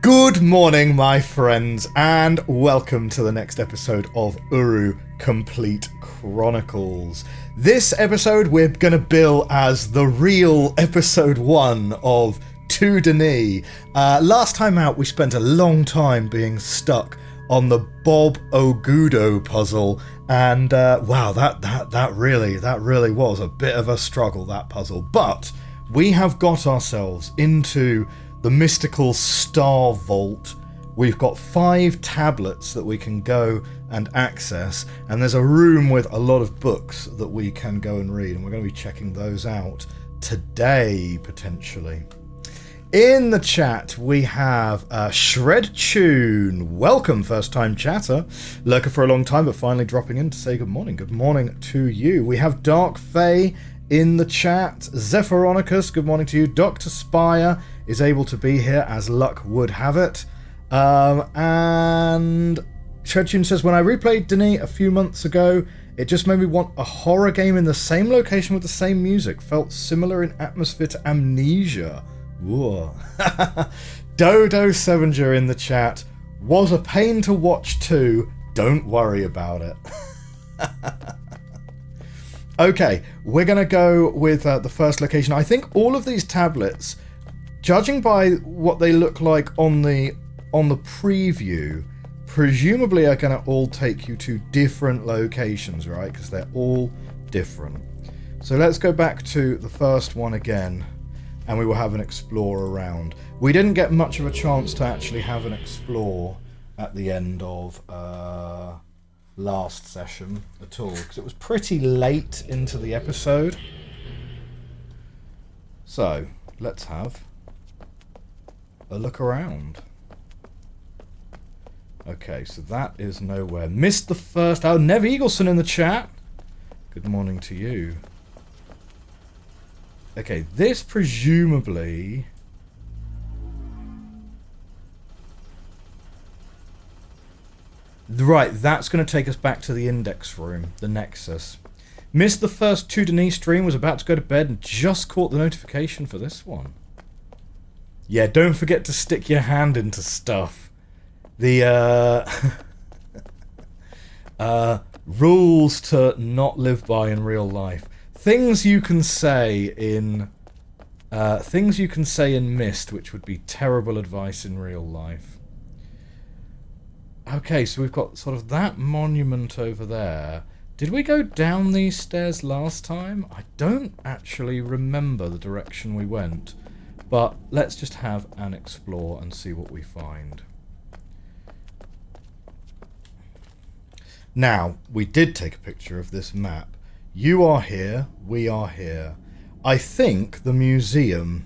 Good morning, my friends, and welcome to the next episode of URU Complete Chronicles. This episode we're going to bill as the real episode 1 of To Denis. Last time out we spent a long time being stuck on the Bob Ogudo puzzle, and wow, that really was a bit of a struggle, that puzzle. But we have got ourselves into the mystical Star Vault. We've got 5 tablets that we can go and access, and there's a room with a lot of books that we can go and read, and we're going to be checking those out today, potentially. In the chat, we have Shred Tune. Welcome, first time chatter. Lurker for a long time, but finally dropping in to say good morning. Good morning to you. We have Dark Fae in the chat. Zephyronicus, good morning to you. Dr. Spire is able to be here as luck would have it. And Shredtune says, when I replayed Denis a few months ago, it just made me want a horror game in the same location with the same music. Felt similar in atmosphere to Amnesia. Whoa. Dodo Sevenger in the chat. Was a pain to watch too. Don't worry about it. Okay, we're going to go with the first location. I think all of these tablets, judging by what they look like on the preview, presumably are going to all take you to different locations, right? Because they're all different. So let's go back to the first one again, and we will have an explore around. We didn't get much of a chance to actually have an explore at the end of last session at all, because it was pretty late into the episode. So let's have a look around. Okay, so that is nowhere. Missed the first. Oh, Nev Eagleson in the chat. Good morning to you. Okay, this presumably... Right, that's going to take us back to the index room, the Nexus. Missed the first 2 Denis stream, was about to go to bed and just caught the notification for this one. Yeah, don't forget to stick your hand into stuff. The rules to not live by in real life. Things you can say in Myst, which would be terrible advice in real life. Okay, so we've got sort of that monument over there. Did we go down these stairs last time? I don't actually remember the direction we went. But let's just have an explore and see what we find. Now, we did take a picture of this map. You are here, we are here. I think the museum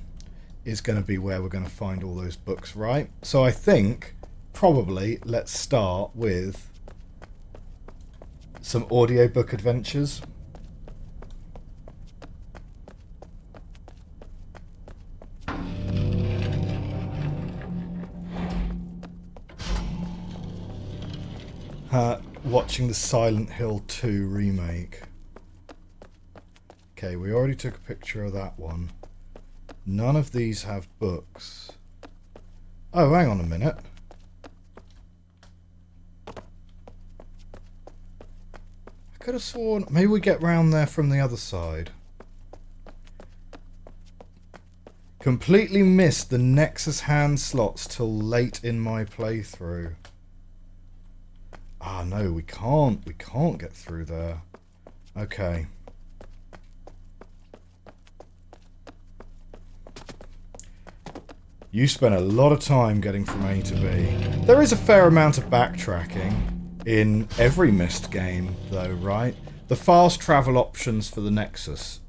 is going to be where we're going to find all those books, right? So I think... probably let's start with some audiobook adventures. Watching the Silent Hill 2 remake. Okay, we already took a picture of that one. None of these have books. Oh, hang on a minute. Could have sworn maybe we get round there from the other side. Completely missed the Nexus hand slots till late in my playthrough. Ah, no, we can't get through there. Okay. You spent a lot of time getting from A to B. There is a fair amount of backtracking in every Myst game, though, right? The fast travel options for the Nexus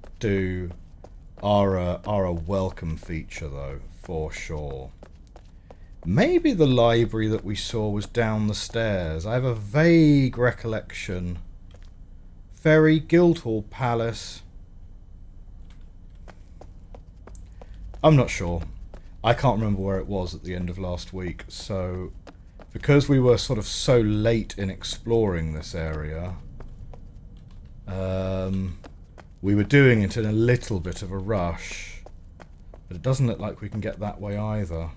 are a welcome feature, though, for sure. Maybe the library that we saw was down the stairs. I have a vague recollection. Ferry, Guildhall Palace. I'm not sure. I can't remember where it was at the end of last week, so... because we were sort of so late in exploring this area, we were doing it in a little bit of a rush. But it doesn't look like we can get that way either.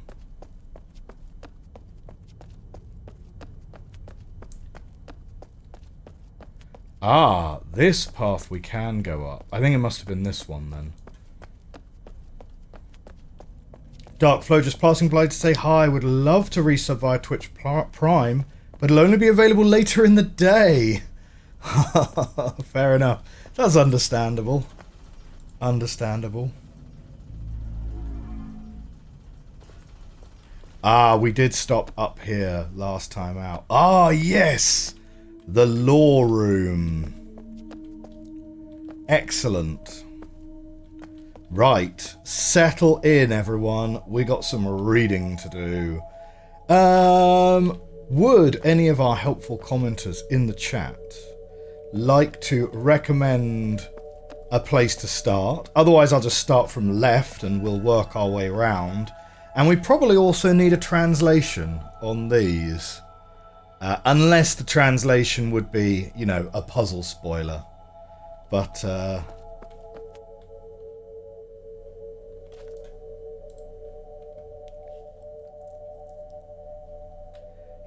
Ah, this path we can go up. I think it must have been this one then. Darkflow just passing by to say hi. Would love to resub via Twitch Prime, but it'll only be available later in the day. Fair enough. That's understandable. Understandable. Ah, we did stop up here last time out. Ah, yes! The law room. Excellent. Right, settle in, everyone. We got some reading to do. Would any of our helpful commenters in the chat like to recommend a place to start? Otherwise, I'll just start from left and we'll work our way around. And we probably also need a translation on these. Unless the translation would be, you know, a puzzle spoiler. But,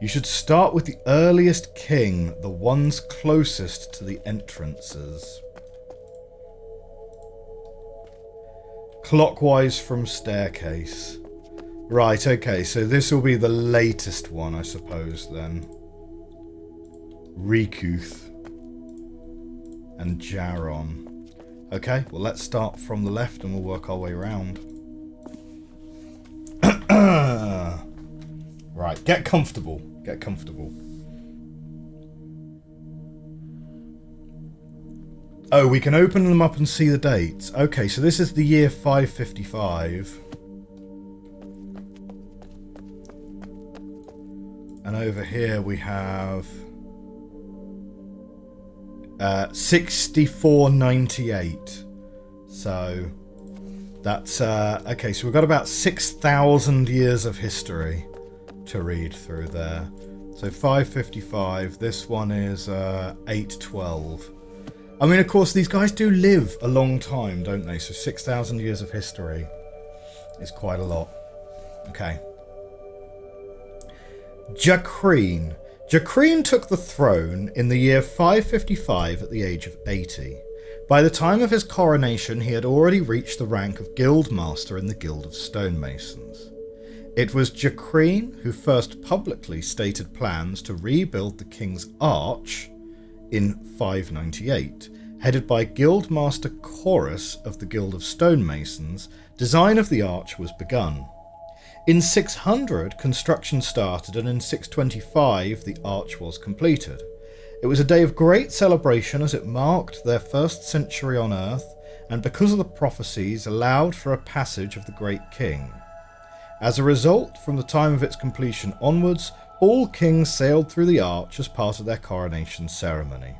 you should start with the earliest king, the ones closest to the entrances. Clockwise from staircase. Right, okay, so this will be the latest one, I suppose, then. Rikuth and Jaron. Okay, well, let's start from the left and we'll work our way around. Right, get comfortable. Get comfortable. Oh, we can open them up and see the dates. Okay, so this is the year 555. And over here we have 6498. So that's okay, so we've got about 6,000 years of history to read through there. So 555, this one is 812. I mean, of course, these guys do live a long time, don't they? So 6,000 years of history is quite a lot. Okay. Jakreen. Jakreen took the throne in the year 555 at the age of 80. By the time of his coronation, he had already reached the rank of Guildmaster in the Guild of Stonemasons. It was Jakreen who first publicly stated plans to rebuild the King's Arch in 598. Headed by Guildmaster Chorus of the Guild of Stonemasons, design of the arch was begun. In 600, construction started, and in 625, the arch was completed. It was a day of great celebration as it marked their first century on Earth, and because of the prophecies, allowed for a passage of the Great King. As a result, from the time of its completion onwards, all kings sailed through the arch as part of their coronation ceremony.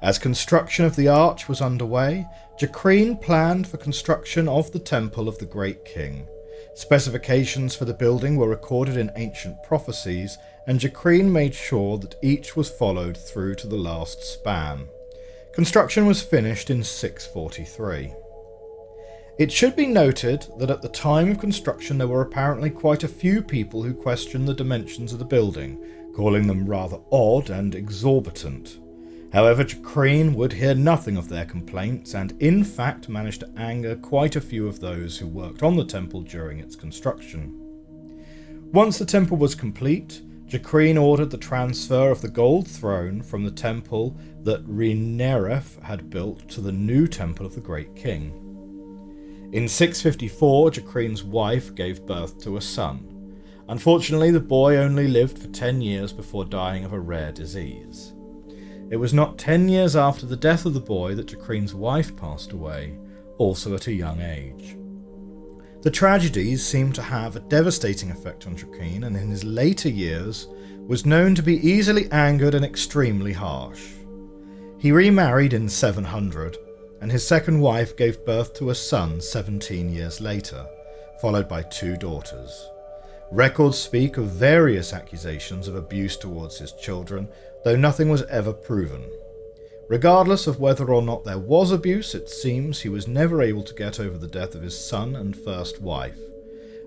As construction of the arch was underway, Jakreen planned for construction of the Temple of the Great King. Specifications for the building were recorded in ancient prophecies, and Jakreen made sure that each was followed through to the last span. Construction was finished in 643. It should be noted that at the time of construction there were apparently quite a few people who questioned the dimensions of the building, calling them rather odd and exorbitant. However, Jakreen would hear nothing of their complaints and in fact managed to anger quite a few of those who worked on the temple during its construction. Once the temple was complete, Jakreen ordered the transfer of the gold throne from the temple that Rineref had built to the new temple of the Great King. In 654, Jakreen's wife gave birth to a son. Unfortunately, the boy only lived for 10 years before dying of a rare disease. It was not 10 years after the death of the boy that Jakreen's wife passed away, also at a young age. The tragedies seemed to have a devastating effect on Jakreen, and in his later years was known to be easily angered and extremely harsh. He remarried in 700, and his second wife gave birth to a son 17 years later, followed by 2 daughters. Records speak of various accusations of abuse towards his children, though nothing was ever proven. Regardless of whether or not there was abuse, it seems he was never able to get over the death of his son and first wife.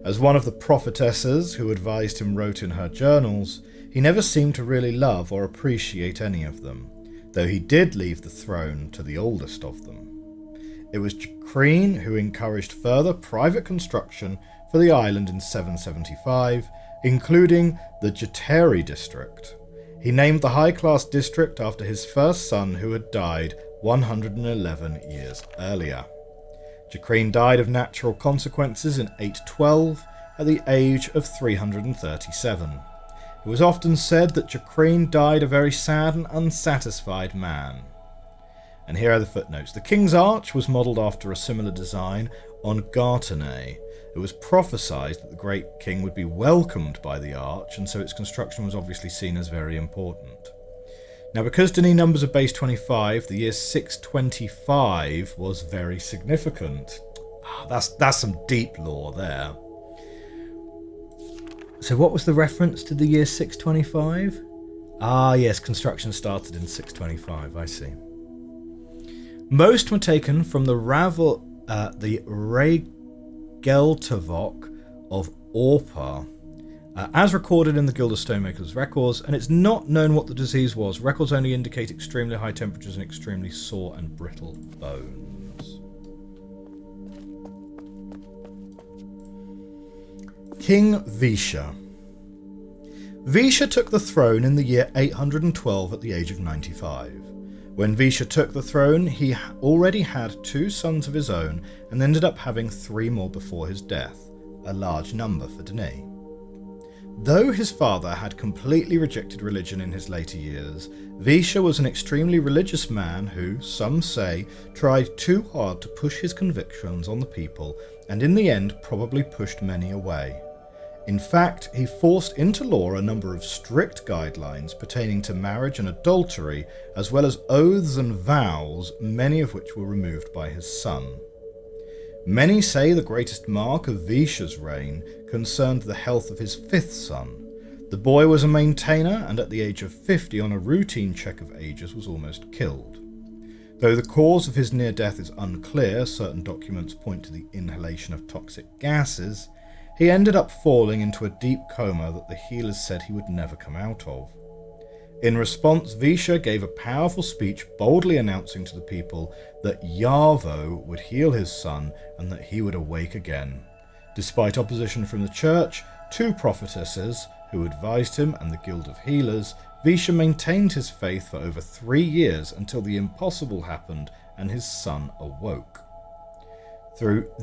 As one of the prophetesses who advised him wrote in her journals, he never seemed to really love or appreciate any of them. though he did leave the throne to the oldest of them. It was Jacrine who encouraged further private construction for the island in 775, including the Jateri district. He named the high-class district after his first son who had died 111 years earlier. Jacrine died of natural consequences in 812 at the age of 337. It was often said that Jacrine died a very sad and unsatisfied man. And here are the footnotes. The King's Arch was modelled after a similar design on Gartenay. It was prophesied that the great king would be welcomed by the arch, and so its construction was obviously seen as very important. Now, because Denis numbers are base 25, the year 625 was very significant. That's some deep lore there. So what was the reference to the year 625? Ah, yes, construction started in 625, I see. Most were taken from the Regeltavok of Orpa, as recorded in the Guild of Stonemakers records, and it's not known what the disease was. Records only indicate extremely high temperatures and extremely sore and brittle bones. King Yeesha. Yeesha took the throne in the year 812 at the age of 95. When Yeesha took the throne, he already had 2 sons of his own and ended up having 3 more before his death, a large number for Denis. Though his father had completely rejected religion in his later years, Yeesha was an extremely religious man who, some say, tried too hard to push his convictions on the people and in the end probably pushed many away. In fact, he forced into law a number of strict guidelines pertaining to marriage and adultery, as well as oaths and vows, many of which were removed by his son. Many say the greatest mark of Yeesha's reign concerned the health of his 5th son. The boy was a maintainer, and at the age of 50 on a routine check of ages was almost killed. Though the cause of his near death is unclear, certain documents point to the inhalation of toxic gases. He ended up falling into a deep coma that the healers said he would never come out of. In response, Yeesha gave a powerful speech boldly announcing to the people that Yarvo would heal his son and that he would awake again. Despite opposition from the church, 2 prophetesses who advised him and the Guild of Healers, Yeesha maintained his faith for over 3 years until the impossible happened and his son awoke.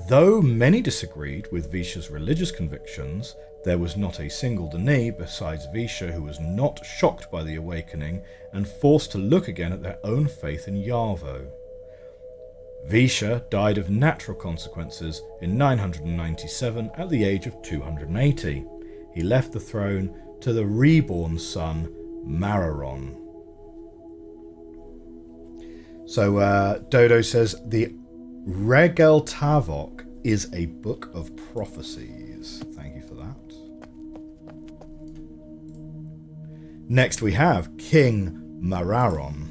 Though many disagreed with Yeesha's religious convictions, there was not a single Denis besides Yeesha who was not shocked by the awakening and forced to look again at their own faith in Yarvo. Yeesha died of natural consequences in 997 at the age of 280. He left the throne to the reborn son Mararon. So Dodo says the Regeltavok is a book of prophecies. Thank you for that. Next we have King Mararon.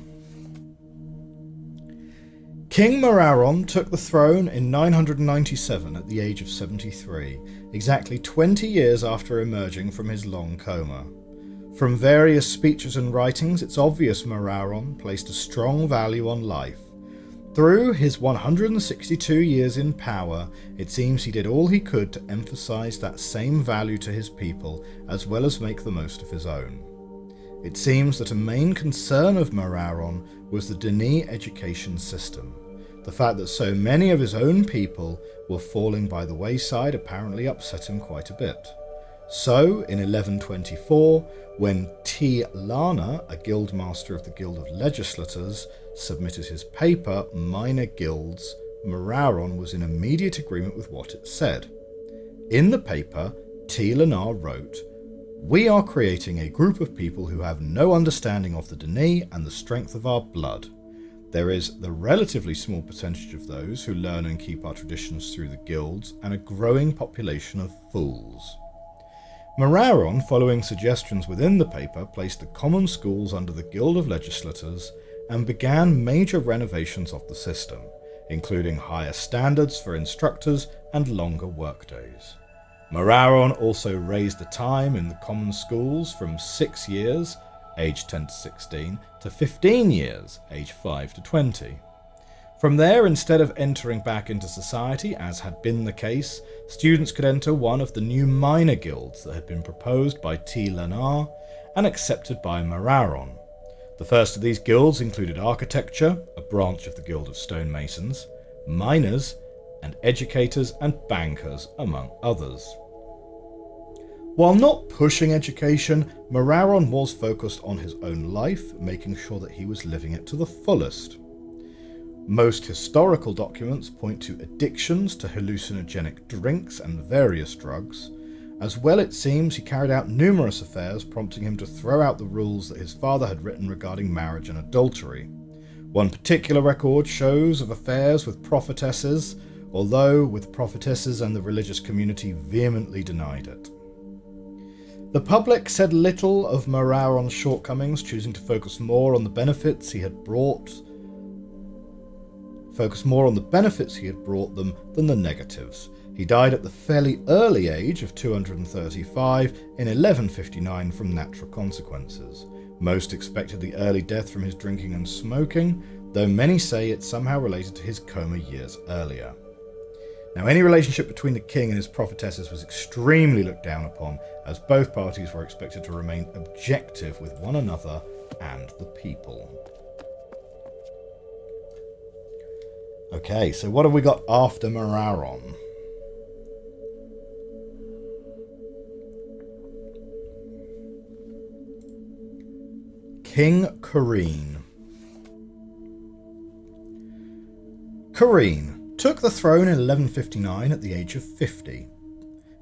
King Mararon took the throne in 997 at the age of 73, exactly 20 years after emerging from his long coma. From various speeches and writings, it's obvious Mararon placed a strong value on life. Through his 162 years in power, it seems he did all he could to emphasize that same value to his people, as well as make the most of his own. It seems that a main concern of Mararon was the Denis education system. The fact that so many of his own people were falling by the wayside apparently upset him quite a bit. So, in 1124, when T. Lana, a guild master of the Guild of Legislators, submitted his paper, Minor Guilds, Mararon was in immediate agreement with what it said. In the paper, T. Lana wrote, "We are creating a group of people who have no understanding of the Denis and the strength of our blood. There is the relatively small percentage of those who learn and keep our traditions through the guilds, and a growing population of fools." Mararon, following suggestions within the paper, placed the common schools under the Guild of Legislators and began major renovations of the system, including higher standards for instructors and longer workdays. Mararon also raised the time in the common schools from 6 years aged 10 to 16, to 15 years, aged 5 to 20. From there, instead of entering back into society, as had been the case, students could enter one of the new minor guilds that had been proposed by T. Lenar and accepted by Mararon. The first of these guilds included architecture, a branch of the Guild of Stonemasons, miners, and educators and bankers, among others. While not pushing education, Mararon was focused on his own life, making sure that he was living it to the fullest. Most historical documents point to addictions to hallucinogenic drinks and various drugs. As well, it seems he carried out numerous affairs, prompting him to throw out the rules that his father had written regarding marriage and adultery. One particular record shows of affairs with prophetesses, although with prophetesses and the religious community vehemently denied it. The public said little of Mararon's shortcomings, choosing to focus more on the benefits he had brought them than the negatives. He died at the fairly early age of 235 in 1159 from natural consequences. Most expected the early death from his drinking and smoking, though many say it's somehow related to his coma years earlier. Now, any relationship between the king and his prophetesses was extremely looked down upon, as both parties were expected to remain objective with one another and the people. Okay, so what have we got after Mararon? King Kareen. Kareen took the throne in 1159 at the age of 50.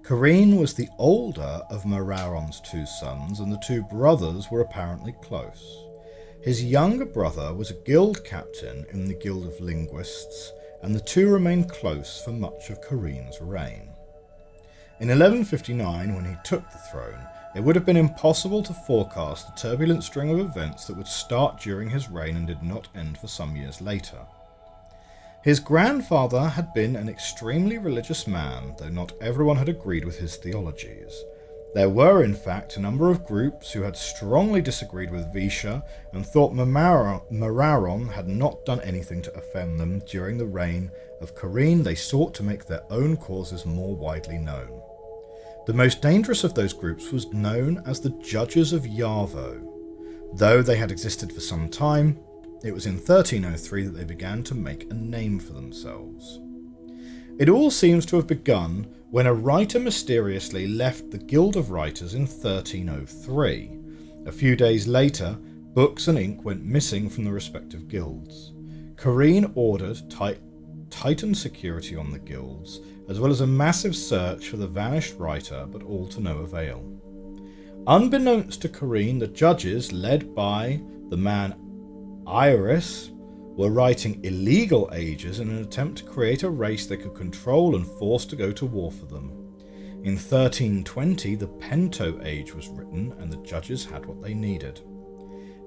Kareen was the older of Mararon's two sons, and the two brothers were apparently close. His younger brother was a guild captain in the Guild of Linguists, and the two remained close for much of Kareen's reign. In 1159, when he took the throne, it would have been impossible to forecast the turbulent string of events that would start during his reign and did not end for some years later. His grandfather had been an extremely religious man, though not everyone had agreed with his theologies. There were, in fact, a number of groups who had strongly disagreed with Yeesha and thought Mararon had not done anything to offend them. During the reign of Kareen, they sought to make their own causes more widely known. The most dangerous of those groups was known as the Judges of Yarvo. Though they had existed for some time, it was in 1303 that they began to make a name for themselves. It all seems to have begun when a writer mysteriously left the Guild of Writers in 1303. A few days later, books and ink went missing from the respective guilds. Kareen ordered tightened security on the guilds, as well as a massive search for the vanished writer, but all to no avail. Unbeknownst to Kareen, the judges, led by the man Iris, were writing illegal ages in an attempt to create a race they could control and force to go to war for them. In 1320, the Pento Age was written, and the judges had what they needed.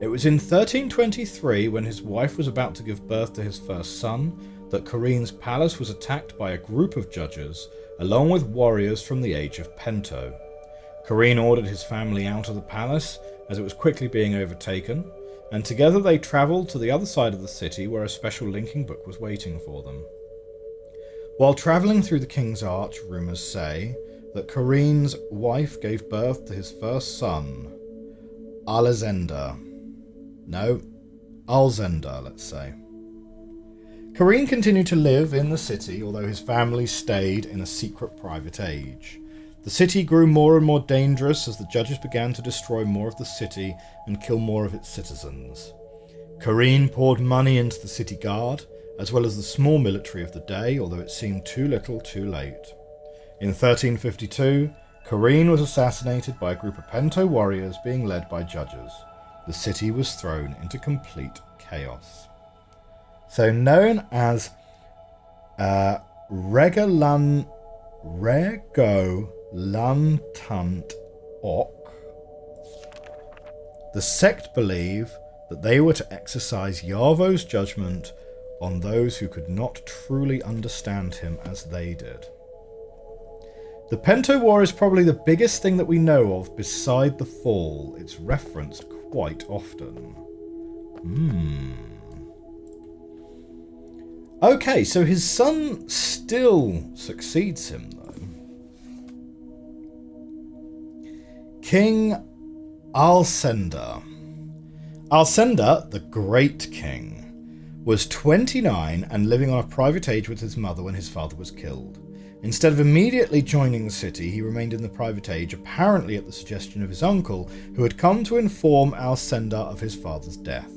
It was in 1323, when his wife was about to give birth to his first son, that Kareen's palace was attacked by a group of judges, along with warriors from the age of Pento. Kareen ordered his family out of the palace, as it was quickly being overtaken, and together they travelled to the other side of the city where a special linking book was waiting for them. While travelling through the King's Arch, rumours say that Kareen's wife gave birth to his first son, Alzender, let's say. Kareen continued to live in the city, although his family stayed in a secret private age. The city grew more and more dangerous as the judges began to destroy more of the city and kill more of its citizens. Kareen poured money into the city guard, as well as the small military of the day, although it seemed too little too late. In 1352, Kareen was assassinated by a group of Pento warriors being led by judges. The city was thrown into complete chaos. So known as Regolantunt Ok, the sect believe that they were to exercise Yarvo's judgment on those who could not truly understand him as they did. The Pento War is probably the biggest thing that we know of beside the Fall. It's referenced quite often. Okay, so his son still succeeds him, though. King Alcenda. Alcenda, the Great King, was 29 and living on a private age with his mother when his father was killed. Instead of immediately joining the city, he remained in the private age, apparently at the suggestion of his uncle, who had come to inform Alcenda of his father's death.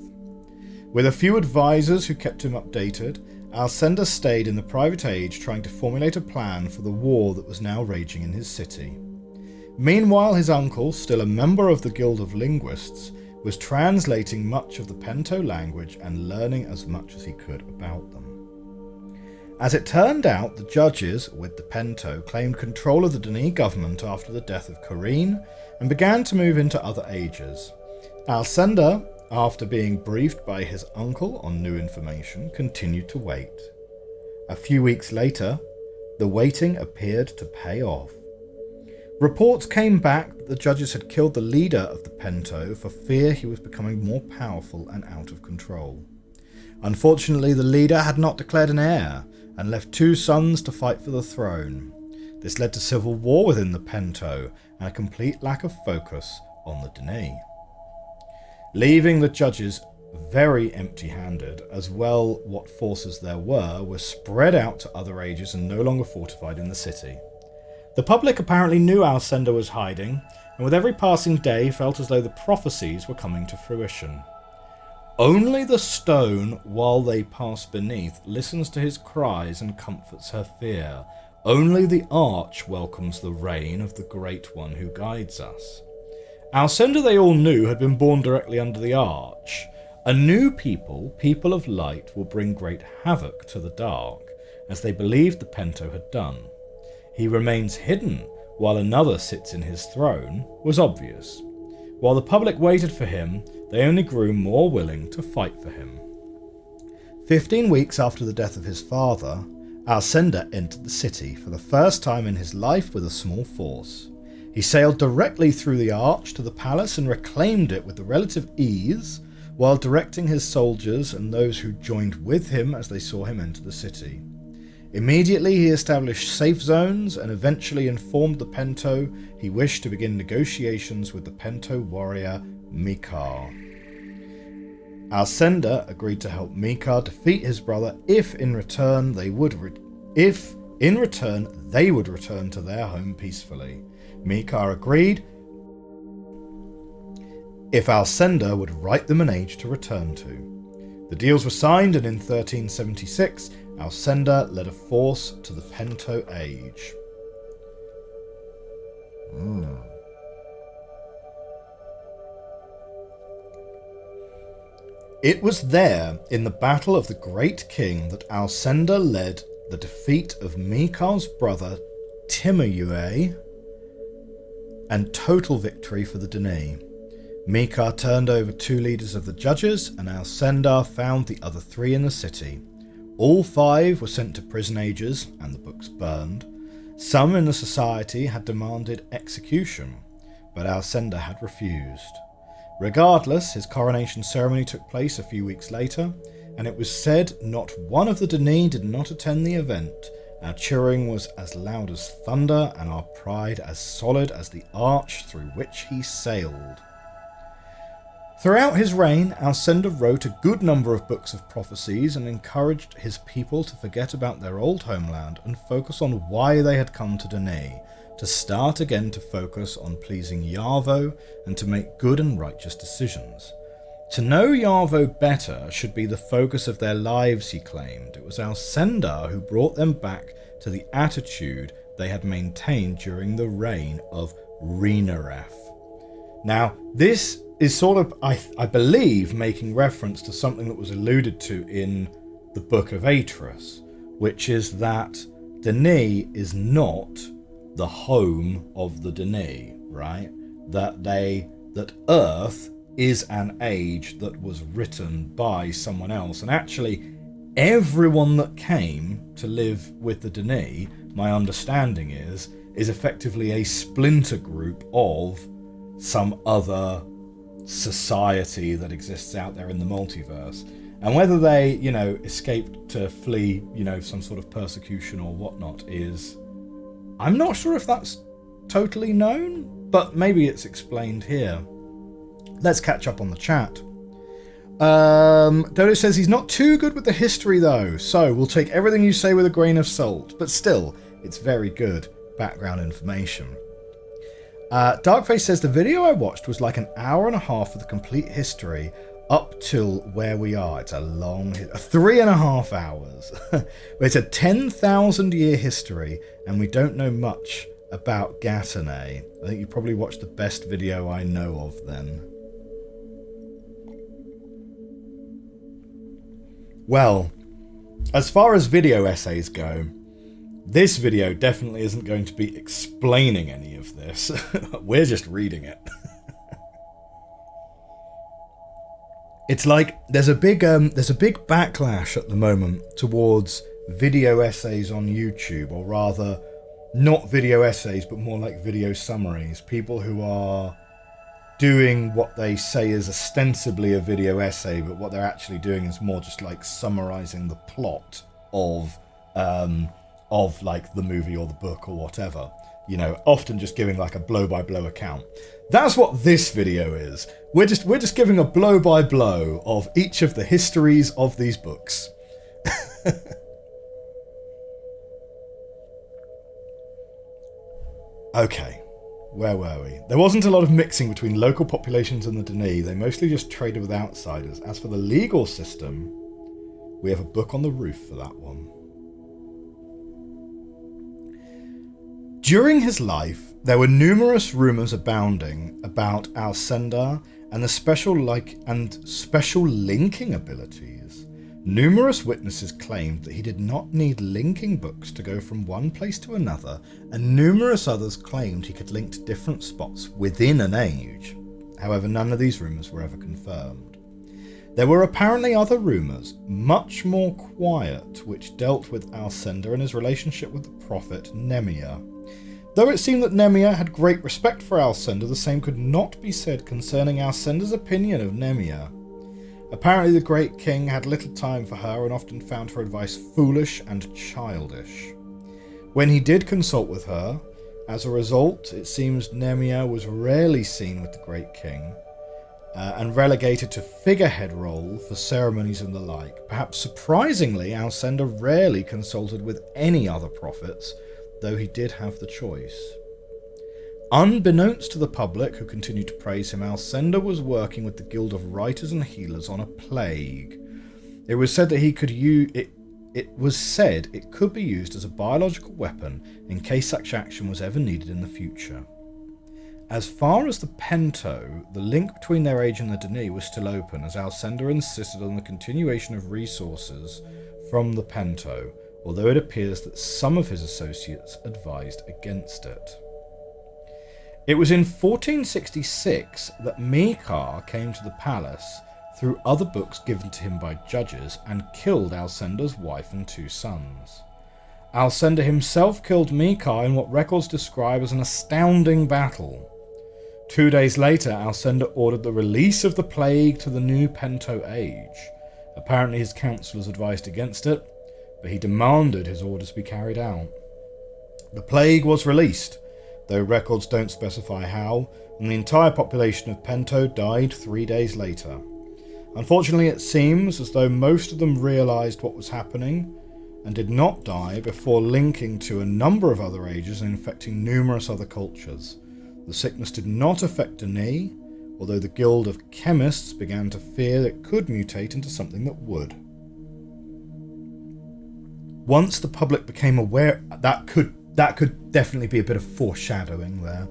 With a few advisors who kept him updated, Alcenda stayed in the private age trying to formulate a plan for the war that was now raging in his city. Meanwhile, his uncle, still a member of the Guild of Linguists, was translating much of the Pento language and learning as much as he could about them. As it turned out, the judges, with the Pento, claimed control of the Dani government after the death of Corrine and began to move into other ages. Alcenda, after being briefed by his uncle on new information, continued to wait. A few weeks later, the waiting appeared to pay off. Reports came back that the judges had killed the leader of the Pento for fear he was becoming more powerful and out of control. Unfortunately, the leader had not declared an heir and left 2 sons to fight for the throne. This led to civil war within the Pento and a complete lack of focus on the Dani, leaving the judges very empty-handed, as well what forces there were spread out to other ages and no longer fortified in the city. The public apparently knew Alcenda was hiding, and with every passing day felt as though the prophecies were coming to fruition. Only the stone, while they pass beneath, listens to his cries and comforts her fear. Only the arch welcomes the reign of the Great One who guides us. Alcenda, they all knew, had been born directly under the arch. A new people, people of light, will bring great havoc to the dark, as they believed the Pento had done. He remains hidden while another sits in his throne was obvious. While the public waited for him, they only grew more willing to fight for him. 15 weeks after the death of his father, Alcenda entered the city for the first time in his life with a small force. He sailed directly through the arch to the palace and reclaimed it with relative ease, while directing his soldiers and those who joined with him as they saw him enter the city. Immediately he established safe zones and eventually informed the Pento he wished to begin negotiations with the Pento warrior Mikar. Alcenda agreed to help Mikar defeat his brother if in return they would return to their home peacefully. Mikar agreed if Alcenda would write them an age to return to. The deals were signed, and in 1376 Alcenda led a force to the Pento Age. It was there, in the Battle of the Great King, that Alcenda led the defeat of Mikar's brother Timurue and total victory for the Dani. Mikar turned over 2 leaders of the judges, and Alcenda found the other 3 in the city. All 5 were sent to prison ages, and the books burned. Some in the society had demanded execution, but Alcenda had refused. Regardless, his coronation ceremony took place a few weeks later, and it was said not one of the Dani did not attend the event. Our cheering was as loud as thunder, and our pride as solid as the arch through which he sailed. Throughout his reign, Alcenda wrote a good number of books of prophecies and encouraged his people to forget about their old homeland and focus on why they had come to Dani, to start again to focus on pleasing Yarvo and to make good and righteous decisions. To know Yarvo better should be the focus of their lives, he claimed. It was Alcenda who brought them back to the attitude they had maintained during the reign of Rhinareth. Now, this is sort of, I believe, making reference to something that was alluded to in the Book of Atreus, which is that Dani is not the home of the Dani, right? That Earth is an age that was written by someone else, and actually everyone that came to live with the Dani, my understanding is effectively a splinter group of some other society that exists out there in the multiverse. And whether they, escaped to flee, some sort of persecution or whatnot is... I'm not sure if that's totally known, but maybe it's explained here. Let's catch up on the chat. Dodo says he's not too good with the history though, so we'll take everything you say with a grain of salt, but still, it's very good background information. Darkface says the video I watched was like an hour and a half of the complete history up till where we are. It's a long, 3.5 hours. It's a 10,000 year history, and we don't know much about Gatane. I think you probably watched the best video I know of then. Well, as far as video essays go, this video definitely isn't going to be explaining any of this. We're just reading it. It's like there's a big backlash at the moment towards video essays on YouTube, or rather, not video essays, but more like video summaries. People who are doing what they say is ostensibly a video essay, but what they're actually doing is more just like summarizing the plot of like the movie or the book or whatever. Often just giving like a blow-by-blow account. That's what this video is. We're just giving a blow-by-blow of each of the histories of these books. Okay, where were we? There wasn't a lot of mixing between local populations and the Dene. They mostly just traded with outsiders. As for the legal system, we have a book on the roof for that one. During his life, there were numerous rumours abounding about Alcindor and the special linking abilities. Numerous witnesses claimed that he did not need linking books to go from one place to another, and numerous others claimed he could link to different spots within an age. However, none of these rumours were ever confirmed. There were apparently other rumours, much more quiet, which dealt with Alcindor and his relationship with the prophet Nemia. Though it seemed that Nemia had great respect for Alcindor, the same could not be said concerning Alcindor's opinion of Nemia. Apparently the great king had little time for her and often found her advice foolish and childish. When he did consult with her, as a result, it seems Nemia was rarely seen with the great king, and relegated to figurehead role for ceremonies and the like. Perhaps surprisingly, Alcindor rarely consulted with any other prophets, though he did have the choice. Unbeknownst to the public, who continued to praise him, Alcindor was working with the Guild of Writers and Healers on a plague. It was said that it could be used as a biological weapon in case such action was ever needed in the future. As far as the Pento, the link between their age and the Dene was still open, as Alcindor insisted on the continuation of resources from the Pento, although it appears that some of his associates advised against it. It was in 1466 that Mikar came to the palace through other books given to him by judges and killed Alcindor's wife and 2 sons. Alcindor himself killed Mikar in what records describe as an astounding battle. 2 days later, Alcindor ordered the release of the plague to the new Pento age. Apparently his councillors advised against it, but he demanded his orders be carried out. The plague was released, though records don't specify how, and the entire population of Pento died 3 days later. Unfortunately, it seems as though most of them realised what was happening and did not die before linking to a number of other ages and infecting numerous other cultures. The sickness did not affect Dene, although the Guild of Chemists began to fear that it could mutate into something that would. Once the public became aware, that could definitely be a bit of foreshadowing there.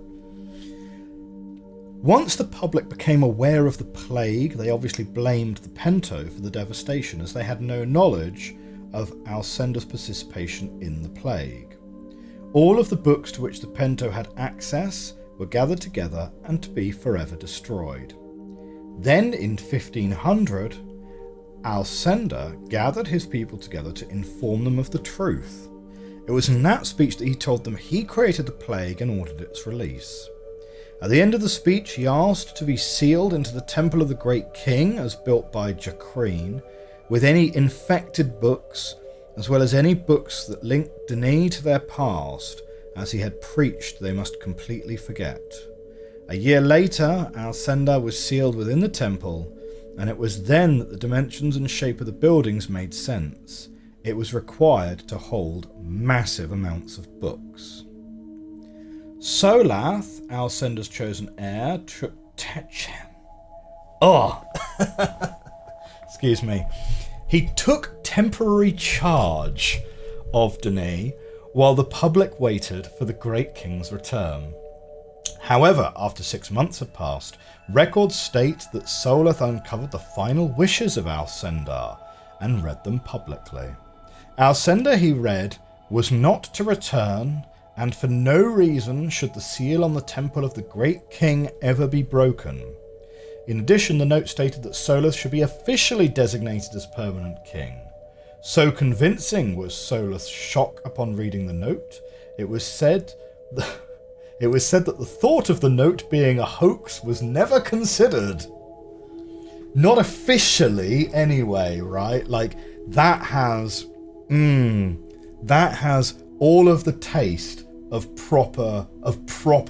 Once the public became aware of the plague, they obviously blamed the Pento for the devastation, as they had no knowledge of Alcindor's participation in the plague. All of the books to which the Pento had access were gathered together and to be forever destroyed. Then, in 1500, Alcindor gathered his people together to inform them of the truth. It was in that speech that he told them he created the plague and ordered its release. At the end of the speech, he asked to be sealed into the Temple of the Great King, as built by Jakreen, with any infected books, as well as any books that linked Danae to their past, as he had preached they must completely forget. A year later, Alcenda was sealed within the temple, and it was then that the dimensions and shape of the buildings made sense. It was required to hold massive amounts of books. Solath, Alcenda's chosen heir, excuse me. He took temporary charge of Danae while the public waited for the Great King's return. However, after 6 months had passed, records state that Solath uncovered the final wishes of Alcenda and read them publicly. Alcenda, he read, was not to return, and for no reason should the seal on the temple of the Great King ever be broken. In addition, the note stated that Solath should be officially designated as permanent king. So convincing was Solath's shock upon reading the note, it was said that the thought of the note being a hoax was never considered. Not officially, anyway, right? Like, that has all of the taste of proper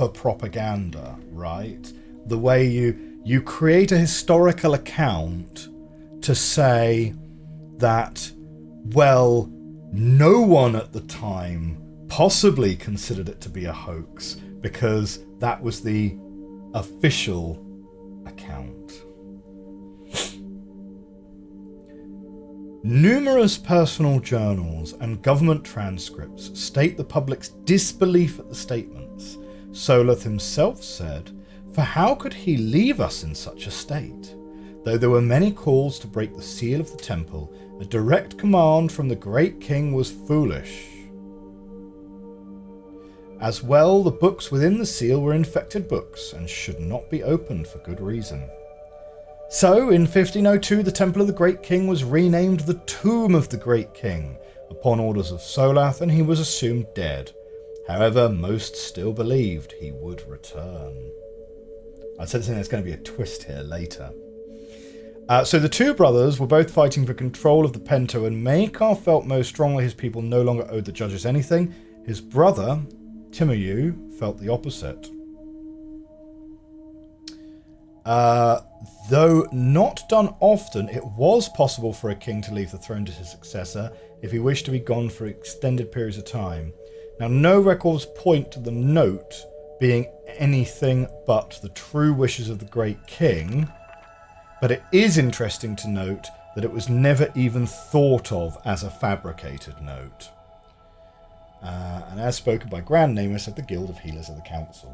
propaganda, right? The way you create a historical account to say that, well, no one at the time possibly considered it to be a hoax because that was the official account. Numerous personal journals and government transcripts state the public's disbelief at the statements. Solath himself said, "For how could he leave us in such a state? Though there were many calls to break the seal of the temple, a direct command from the Great King was foolish. As well, the books within the seal were infected books and should not be opened for good reason." So, in 1502, the Temple of the Great King was renamed the Tomb of the Great King, upon orders of Solath, and he was assumed dead. However, most still believed he would return. I'm sensing there's going to be a twist here later. So the two brothers were both fighting for control of the Pento, and Maekar felt most strongly his people no longer owed the judges anything. His brother, Timoyu, felt the opposite. Though not done often, it was possible for a king to leave the throne to his successor if he wished to be gone for extended periods of time. Now, no records point to the note being anything but the true wishes of the Great King, but it is interesting to note that it was never even thought of as a fabricated note. And as spoken by Grand Namus of the Guild of Healers of the Council.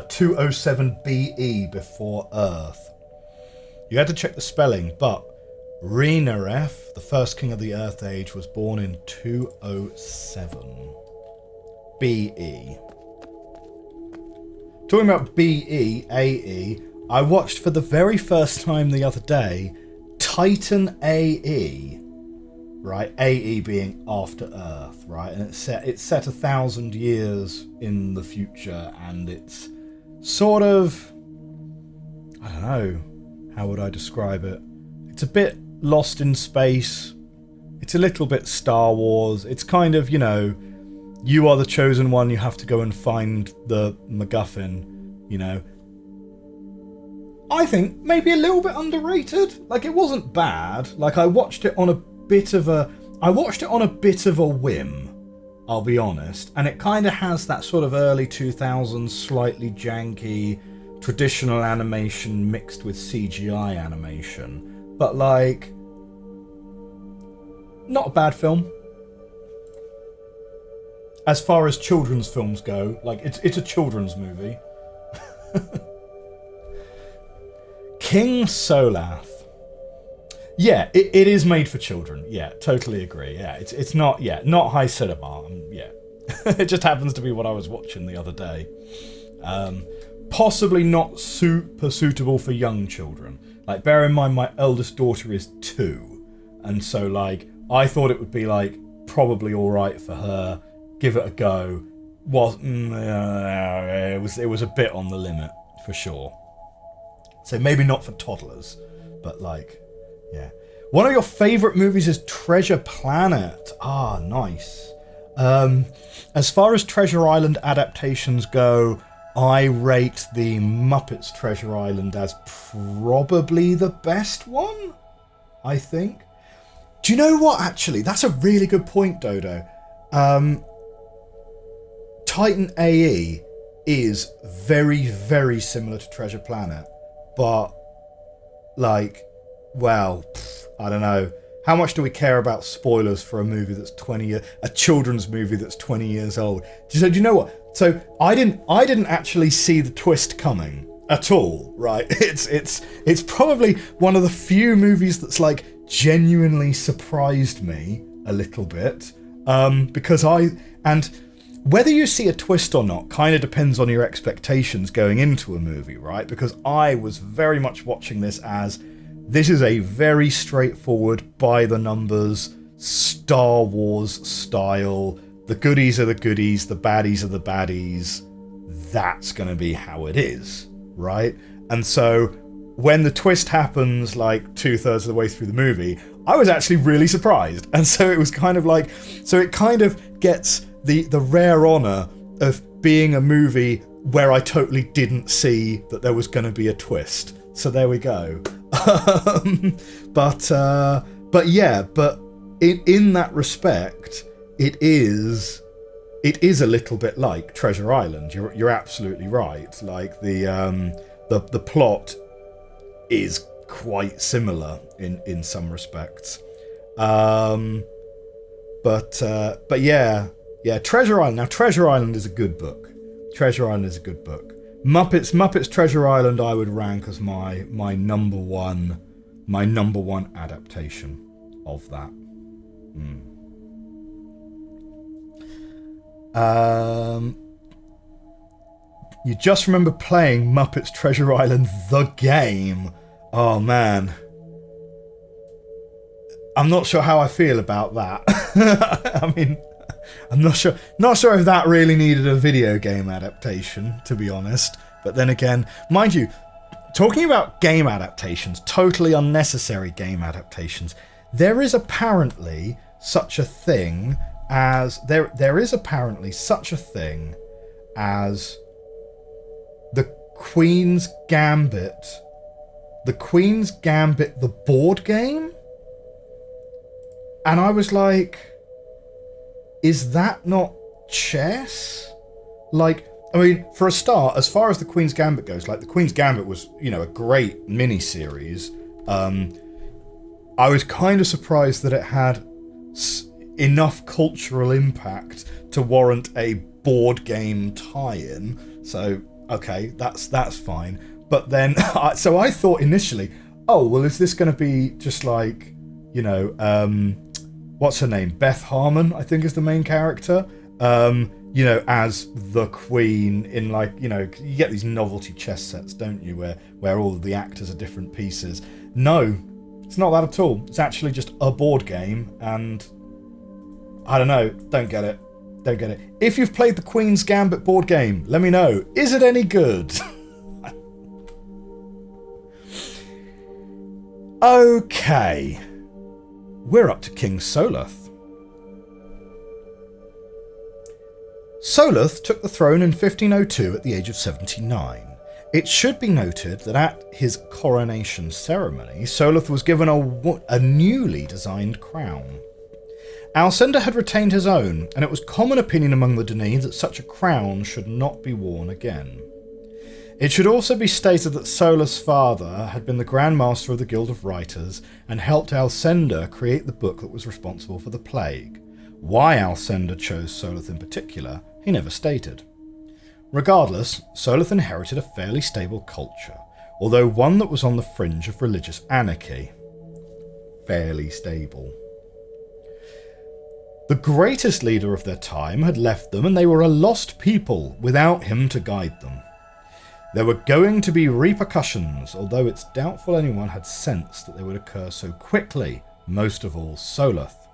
207 BE before Earth. You had to check the spelling, but Renaref, the first king of the Earth Age, was born in 207 BE. Talking about BE, AE, I watched for the very first time the other day Titan AE, right? AE being after Earth, right? And it's set 1,000 years in the future, and it's sort of, I don't know, how would I describe it? It's a bit Lost in Space. It's a little bit Star Wars. It's kind of, you are the chosen one, you have to go and find the MacGuffin, I think maybe a little bit underrated. Like, it wasn't bad. Like, I watched it on a bit of a whim, I'll be honest, and it kind of has that sort of early 2000s slightly janky traditional animation mixed with CGI animation, but like, not a bad film as far as children's films go. Like, it's a children's movie. King Solath. Yeah, it is made for children. Yeah, totally agree. Yeah, it's not high cinema. Yeah, it just happens to be what I was watching the other day. Possibly not super suitable for young children. Like, bear in mind my eldest daughter is 2, and so like I thought it would be like probably all right for her. Give it a go. It was a bit on the limit for sure. So maybe not for toddlers, but like, yeah. One of your favourite movies is Treasure Planet. Ah, nice. As far as Treasure Island adaptations go, I rate the Muppets Treasure Island as probably the best one, I think. Do you know what, actually? That's a really good point, Dodo. Titan AE is very, very similar to Treasure Planet, but, like, well, I don't know. How much do we care about spoilers for a movie that's a children's movie that's 20 years old? So do you know what? So I didn't actually see the twist coming at all, right? It's probably one of the few movies that's like genuinely surprised me a little bit, because whether you see a twist or not kind of depends on your expectations going into a movie, right? Because I was very much watching this as, this is a very straightforward, by-the-numbers, Star Wars style, the goodies are the goodies, the baddies are the baddies, that's going to be how it is, right? And so when the twist happens like 2/3 of the way through the movie, I was actually really surprised. And so it was kind of like, so it kind of gets the rare honour of being a movie where I totally didn't see that there was going to be a twist. So there we go. But in that respect, it is a little bit like Treasure Island. You're absolutely right. Like the plot is quite similar in some respects. But Treasure Island. Now, Treasure Island is a good book. Muppets Treasure Island I would rank as my number one adaptation of that. You just remember playing Muppets Treasure Island the game. Oh man, I'm not sure how I feel about that. I mean, I'm not sure if that really needed a video game adaptation, to be honest. But then again, mind you, talking about game adaptations, totally unnecessary game adaptations, there is apparently such a thing as the Queen's Gambit. The Queen's Gambit, the board game? And I was like, is that not chess? Like, I mean, for a start, as far as the Queen's Gambit goes, like, the Queen's Gambit was, a great mini-series. I was kind of surprised that it had enough cultural impact to warrant a board game tie-in. So, okay, that's fine. But then, so I thought initially, oh, well, is this going to be just like, what's her name? Beth Harmon, I think, is the main character. As the Queen in, like, you get these novelty chess sets, don't you, where all of the actors are different pieces. No, it's not that at all. It's actually just a board game, and I don't know, don't get it. If you've played the Queen's Gambit board game, let me know. Is it any good? Okay. We're up to King Soloth. Soloth took the throne in 1502 at the age of 79. It should be noted that at his coronation ceremony, Soloth was given a newly designed crown. Alcindor had retained his own, and it was common opinion among the Denis that such a crown should not be worn again. It should also be stated that Soloth's father had been the Grand Master of the Guild of Writers and helped Alcindor create the book that was responsible for the plague. Why Alcindor chose Soloth in particular, he never stated. Regardless, Soloth inherited a fairly stable culture, although one that was on the fringe of religious anarchy. Fairly stable. The greatest leader of their time had left them, and they were a lost people without him to guide them. There were going to be repercussions, although it's doubtful anyone had sensed that they would occur so quickly, most of all Soloth.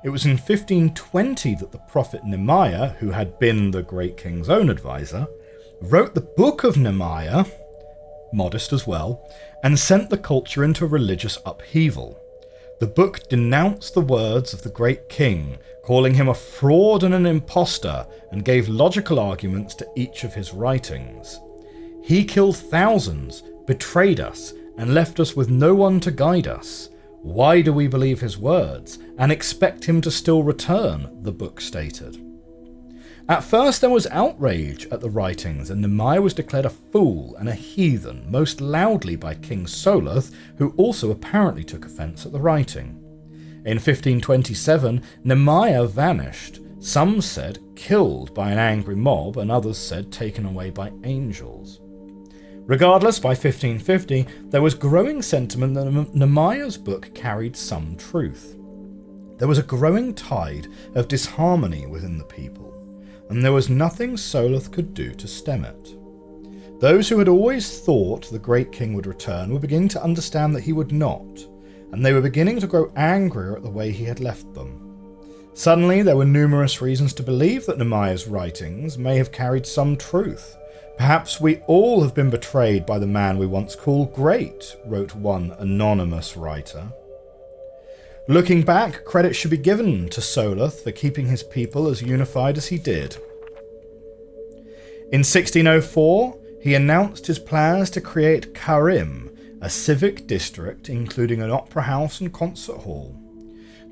It was in 1520 that the prophet Nehemiah, who had been the great king's own advisor, wrote the Book of Nehemiah, modest as well, and sent the culture into religious upheaval. The book denounced the words of the great king, calling him a fraud and an impostor, and gave logical arguments to each of his writings. He killed thousands, betrayed us, and left us with no one to guide us. Why do we believe his words, and expect him to still return, the book stated. At first there was outrage at the writings, and Nehemiah was declared a fool and a heathen, most loudly by King Soloth, who also apparently took offence at the writing. In 1527, Nehemiah vanished, some said killed by an angry mob, and others said taken away by angels. Regardless, by 1550, there was growing sentiment that Nehemiah's book carried some truth. There was a growing tide of disharmony within the people, and there was nothing Soloth could do to stem it. Those who had always thought the great king would return were beginning to understand that he would not, and they were beginning to grow angrier at the way he had left them. Suddenly, there were numerous reasons to believe that Nehemiah's writings may have carried some truth. Perhaps we all have been betrayed by the man we once called great, wrote one anonymous writer. Looking back, credit should be given to Soloth for keeping his people as unified as he did. In 1604, he announced his plans to create Karim, a civic district including an opera house and concert hall.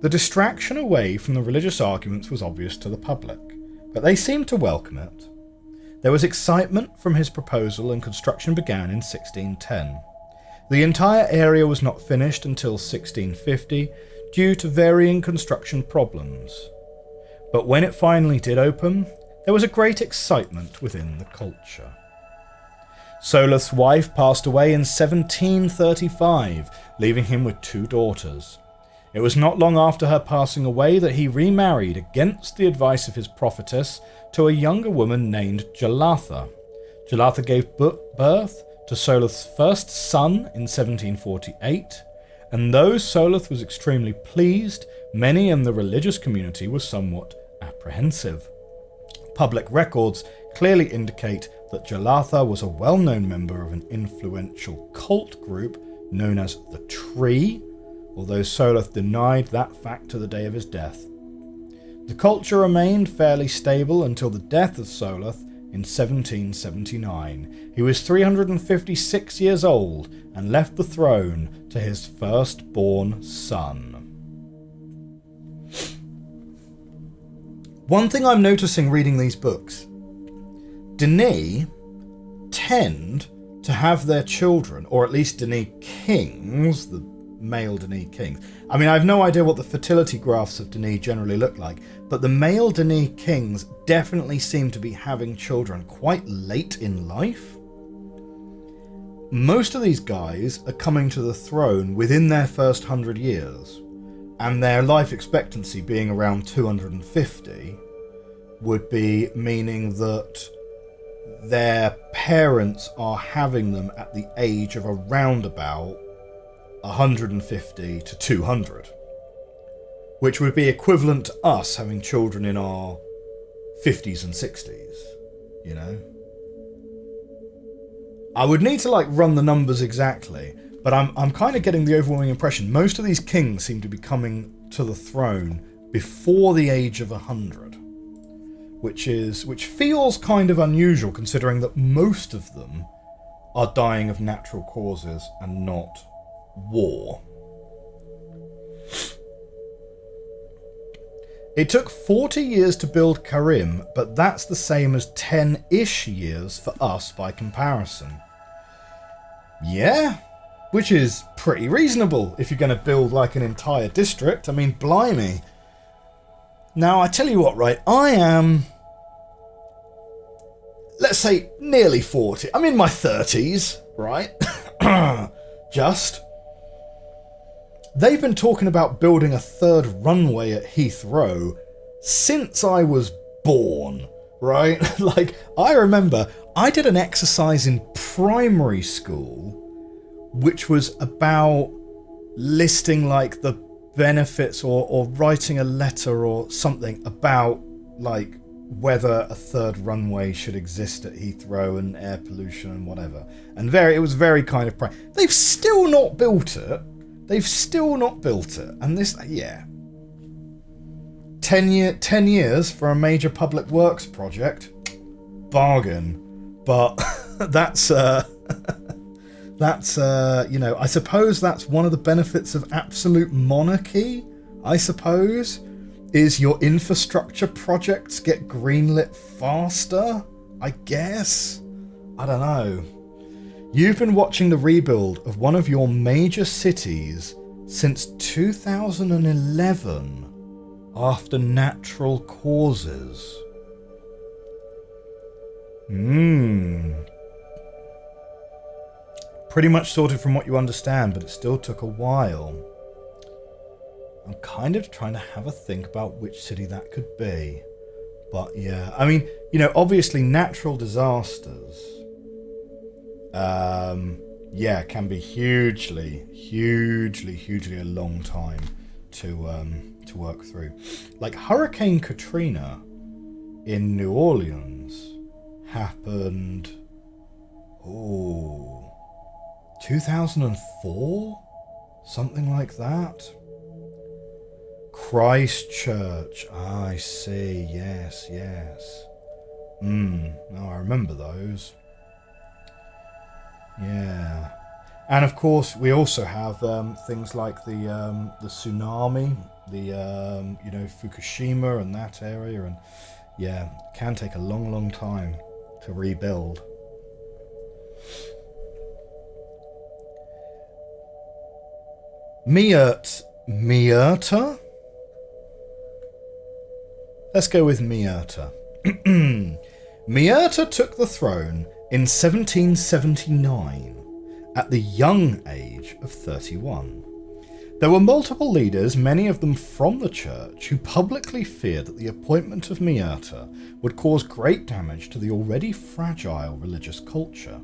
The distraction away from the religious arguments was obvious to the public, but they seemed to welcome it. There was excitement from his proposal, and construction began in 1610. The entire area was not finished until 1650 due to varying construction problems. But when it finally did open, there was a great excitement within the culture. Soloth's wife passed away in 1735, leaving him with 2 daughters. It was not long after her passing away that he remarried against the advice of his prophetess to a younger woman named Jalatha. Jalatha gave birth to Soloth's first son in 1748, and though Soloth was extremely pleased, many in the religious community were somewhat apprehensive. Public records clearly indicate that Jalatha was a well-known member of an influential cult group known as the Tree, although Soloth denied that fact to the day of his death. The culture remained fairly stable until the death of Soloth in 1779. He was 356 years old and left the throne to his firstborn son. One thing I'm noticing reading these books, Dene tend to have their children, or at least Dene kings, the male Dene kings. I mean, I have no idea what the fertility graphs of Dene generally look like, but the male Dene kings definitely seem to be having children quite late in life. Most of these guys are coming to the throne within their first 100 years, and their life expectancy being around 250 would be meaning that their parents are having them at the age of around about 150 to 200, which would be equivalent to us having children in our 50s and 60s, you know? I would need to run the numbers exactly, but I'm kind of getting the overwhelming impression most of these kings seem to be coming to the throne before the age of 100, which feels kind of unusual considering that most of them are dying of natural causes and not war. It took 40 years to build Karim, but that's the same as 10-ish years for us by comparison. Yeah, which is pretty reasonable if you're going to build an entire district. I mean, blimey. Now, I tell you what, right, I am, let's say, nearly 40. I'm in my 30s, right? Just. They've been talking about building a 3rd runway at Heathrow since I was born, right? I remember I did an exercise in primary school which was about listing the benefits or writing a letter or something about like whether a third runway should exist at Heathrow and air pollution and whatever. And it was very kind of they've still not built it. And this, yeah. 10 years for a major public works project. Bargain. But that's I suppose that's one of the benefits of absolute monarchy, I suppose, is your infrastructure projects get greenlit faster, I guess. I don't know. You've been watching the rebuild of one of your major cities since 2011 after natural causes. Pretty much sorted from what you understand, but it still took a while. I'm kind of trying to have a think about which city that could be. But yeah, I mean, obviously natural disasters, can be hugely a long time to work through. Like Hurricane Katrina in New Orleans happened 2004, something like that. Christchurch, I see, yes. Now I remember those. Yeah. And of course we also have things like the tsunami, Fukushima and that area, and yeah, it can take a long time to rebuild. Myrta? Let's go with Myrta. Myrta took the throne in 1779 at the young age of 31. There were multiple leaders, many of them from the church, who publicly feared that the appointment of Myrta would cause great damage to the already fragile religious culture.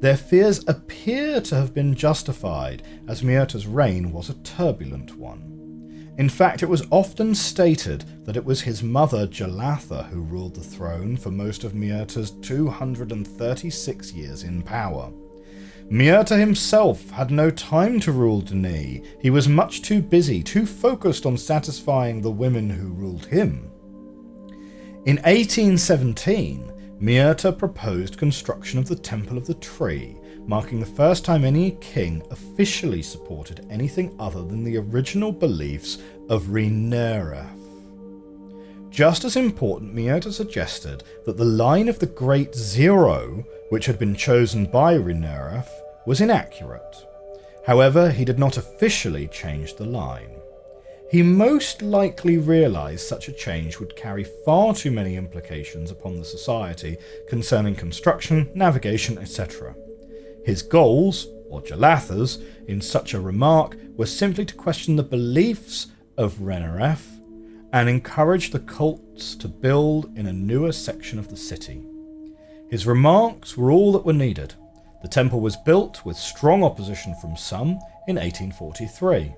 Their fears appear to have been justified, as Myrta's reign was a turbulent one. In fact, it was often stated that it was his mother Jalatha who ruled the throne for most of Myrta's 236 years in power. Myrta himself had no time to rule Dni. He was much too busy, too focused on satisfying the women who ruled him. In 1817, Myrta proposed construction of the Temple of the Tree, marking the first time any king officially supported anything other than the original beliefs of Rineref. Just as important, Myrta suggested that the line of the Great Zero, which had been chosen by Rineref, was inaccurate. However, he did not officially change the line. He most likely realised such a change would carry far too many implications upon the society concerning construction, navigation, etc. His goals, or Jalatha's, in such a remark were simply to question the beliefs of Rineref and encourage the cults to build in a newer section of the city. His remarks were all that were needed. The temple was built with strong opposition from some in 1843.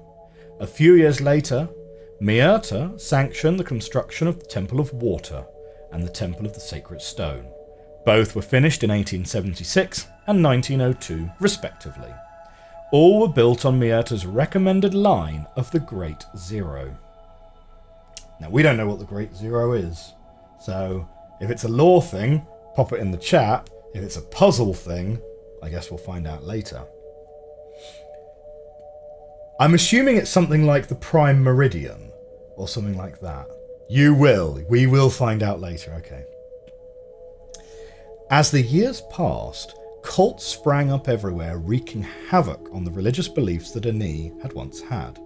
A few years later, Myrta sanctioned the construction of the Temple of Water and the Temple of the Sacred Stone. Both were finished in 1876 and 1902, respectively. All were built on Myrta's recommended line of the Great Zero. Now, we don't know what the Great Zero is, so if it's a lore thing, pop it in the chat. If it's a puzzle thing, I guess we'll find out later. I'm assuming it's something like the Prime Meridian, or something like that. We will find out later, okay. As the years passed, cults sprang up everywhere, wreaking havoc on the religious beliefs that Ani had once had.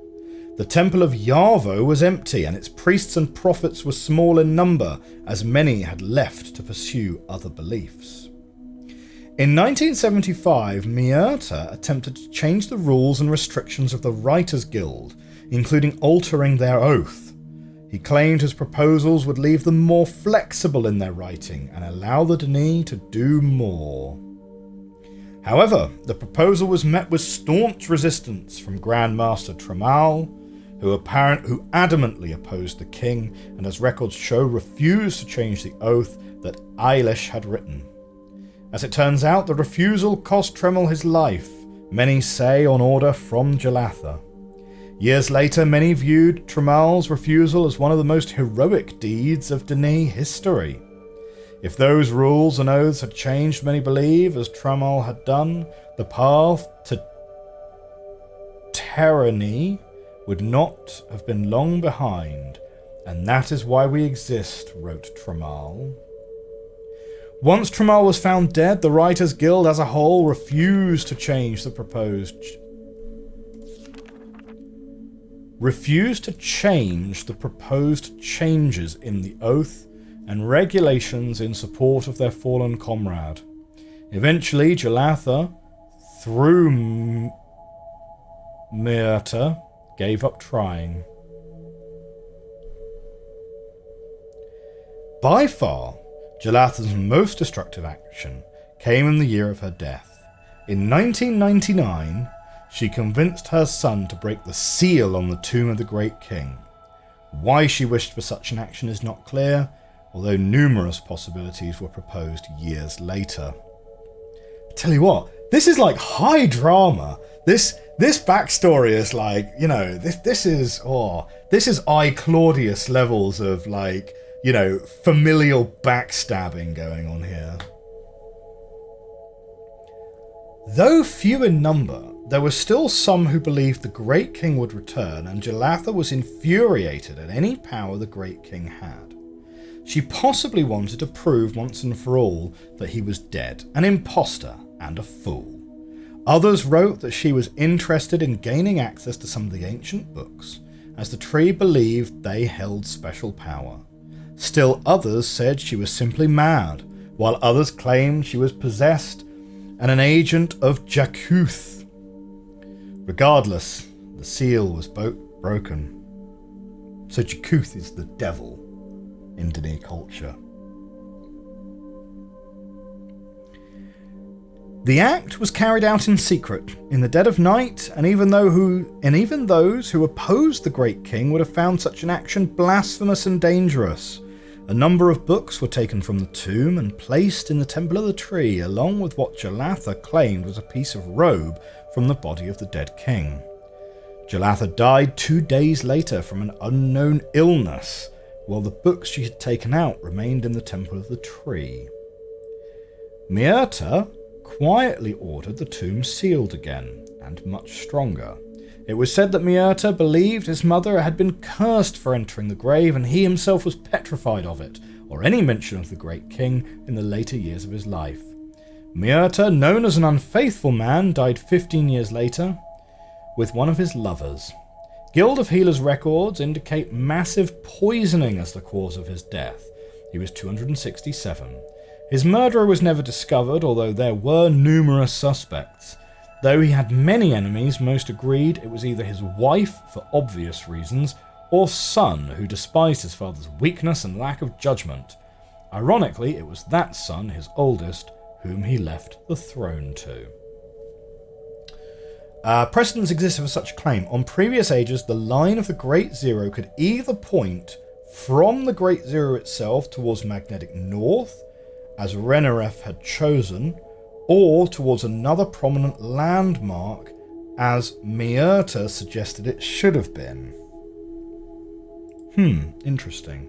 The temple of Yarvo was empty, and its priests and prophets were small in number, as many had left to pursue other beliefs. In 1975, Myrta attempted to change the rules and restrictions of the Writers' Guild, including altering their oath. He claimed his proposals would leave them more flexible in their writing and allow the Dni to do more. However, the proposal was met with staunch resistance from Grand Master Tramal, who adamantly opposed the king, and as records show, refused to change the oath that Eilish had written. As it turns out, the refusal cost Tremel his life, many say on order from Jalatha. Years later, many viewed Tremel's refusal as one of the most heroic deeds of Dene history. If those rules and oaths had changed, many believe, as Tremel had done, the path to tyranny would not have been long behind, and that is why we exist, wrote Tremel. Once Tremel was found dead, the Writers Guild as a whole refused to change the proposed changes in the oath and regulations in support of their fallen comrade. Eventually, Jalatha, through Myrta, gave up trying. By far, Jalatha's most destructive action came in the year of her death. In 1999, she convinced her son to break the seal on the tomb of the Great King. Why she wished for such an action is not clear, although numerous possibilities were proposed years later. I tell you what, this is like high drama. This backstory is like, you know, this is I Claudius levels of, like, you know, familial backstabbing going on here. Though few in number, there were still some who believed the Great King would return, and Jalatha was infuriated at any power the Great King had. She possibly wanted to prove once and for all that he was dead, an imposter and a fool. Others wrote that she was interested in gaining access to some of the ancient books, as the tree believed they held special power. Still others said she was simply mad, while others claimed she was possessed and an agent of Jakuth. Regardless, the seal was broken. So Jakuth is the devil in Dene culture. The act was carried out in secret, in the dead of night, and even those who opposed the Great King would have found such an action blasphemous and dangerous. A number of books were taken from the tomb and placed in the Temple of the Tree, along with what Jalatha claimed was a piece of robe from the body of the dead king. Jalatha died 2 days later from an unknown illness, while the books she had taken out remained in the Temple of the Tree. Myrta quietly ordered the tomb sealed again, and much stronger. It was said that Myrta believed his mother had been cursed for entering the grave, and he himself was petrified of it, or any mention of the Great King in the later years of his life. Myrta, known as an unfaithful man, died 15 years later with one of his lovers. Guild of Healers records indicate massive poisoning as the cause of his death. He was 267. His murderer was never discovered, although there were numerous suspects. Though he had many enemies, most agreed it was either his wife, for obvious reasons, or son, who despised his father's weakness and lack of judgment. Ironically, it was that son, his oldest, whom he left the throne to. Precedents existed for such a claim. On previous ages, the line of the Great Zero could either point from the Great Zero itself towards magnetic north, as Renaref had chosen, or towards another prominent landmark, as Myrta suggested it should have been. Interesting.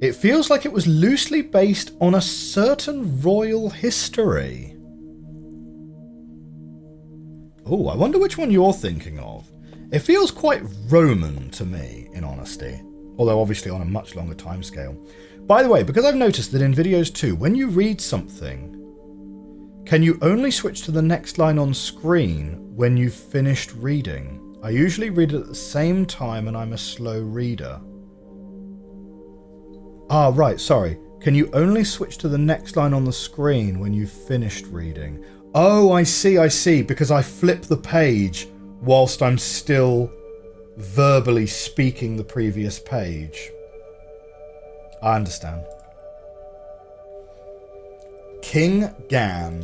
It feels like it was loosely based on a certain royal history. Oh, I wonder which one you're thinking of. It feels quite Roman to me, in honesty, although obviously on a much longer timescale. By the way, because I've noticed that in videos too, when you read something, can you only switch to the next line on screen when you've finished reading? I usually read it at the same time and I'm a slow reader. Ah, right, sorry. Can you only switch to the next line on the screen when you've finished reading? Oh, I see, because I flip the page whilst I'm still verbally speaking the previous page. I understand. King Gan.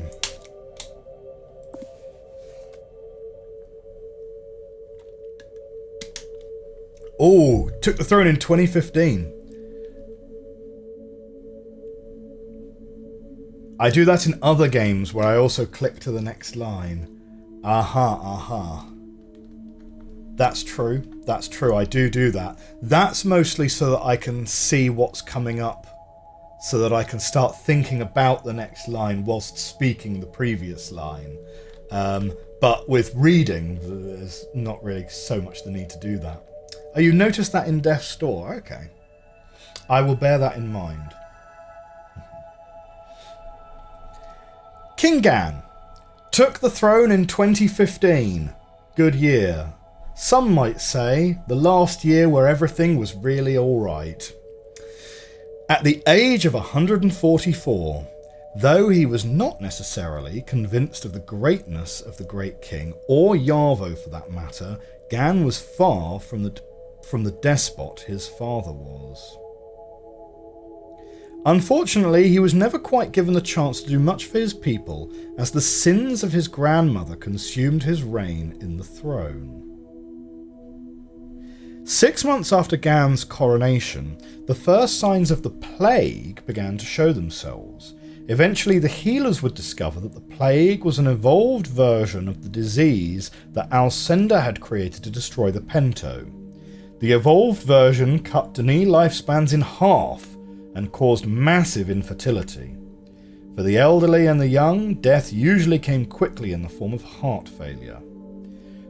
Oh, took the throne in 2015. I do that in other games where I also click to the next line. Aha. That's true. That's true. I do that. That's mostly so that I can see what's coming up, so that I can start thinking about the next line whilst speaking the previous line. But with reading, there's not really so much the need to do that. Oh, you noticed that in Death's Door? Okay. I will bear that in mind. King Gan took the throne in 2015. Good year. Some might say the last year where everything was really alright. At the age of 144, though he was not necessarily convinced of the greatness of the great king, or Yarvo for that matter, Gan was far from the despot his father was. Unfortunately, he was never quite given the chance to do much for his people, as the sins of his grandmother consumed his reign in the throne. 6 months after Gan's coronation, the first signs of the plague began to show themselves. Eventually, the healers would discover that the plague was an evolved version of the disease that Alcenda had created to destroy the Pento. The evolved version cut Denis lifespans in half and caused massive infertility. For the elderly and the young, death usually came quickly in the form of heart failure.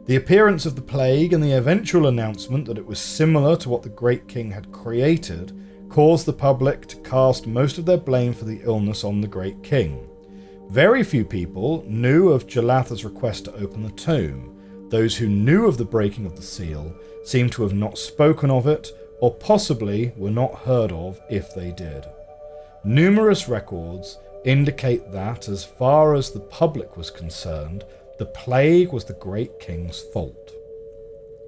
The appearance of the plague and the eventual announcement that it was similar to what the Great King had created caused the public to cast most of their blame for the illness on the Great King. Very few people knew of Jalatha's request to open the tomb. Those who knew of the breaking of the seal seem to have not spoken of it, or possibly were not heard of if they did. Numerous records indicate that, as far as the public was concerned, the plague was the Great King's fault.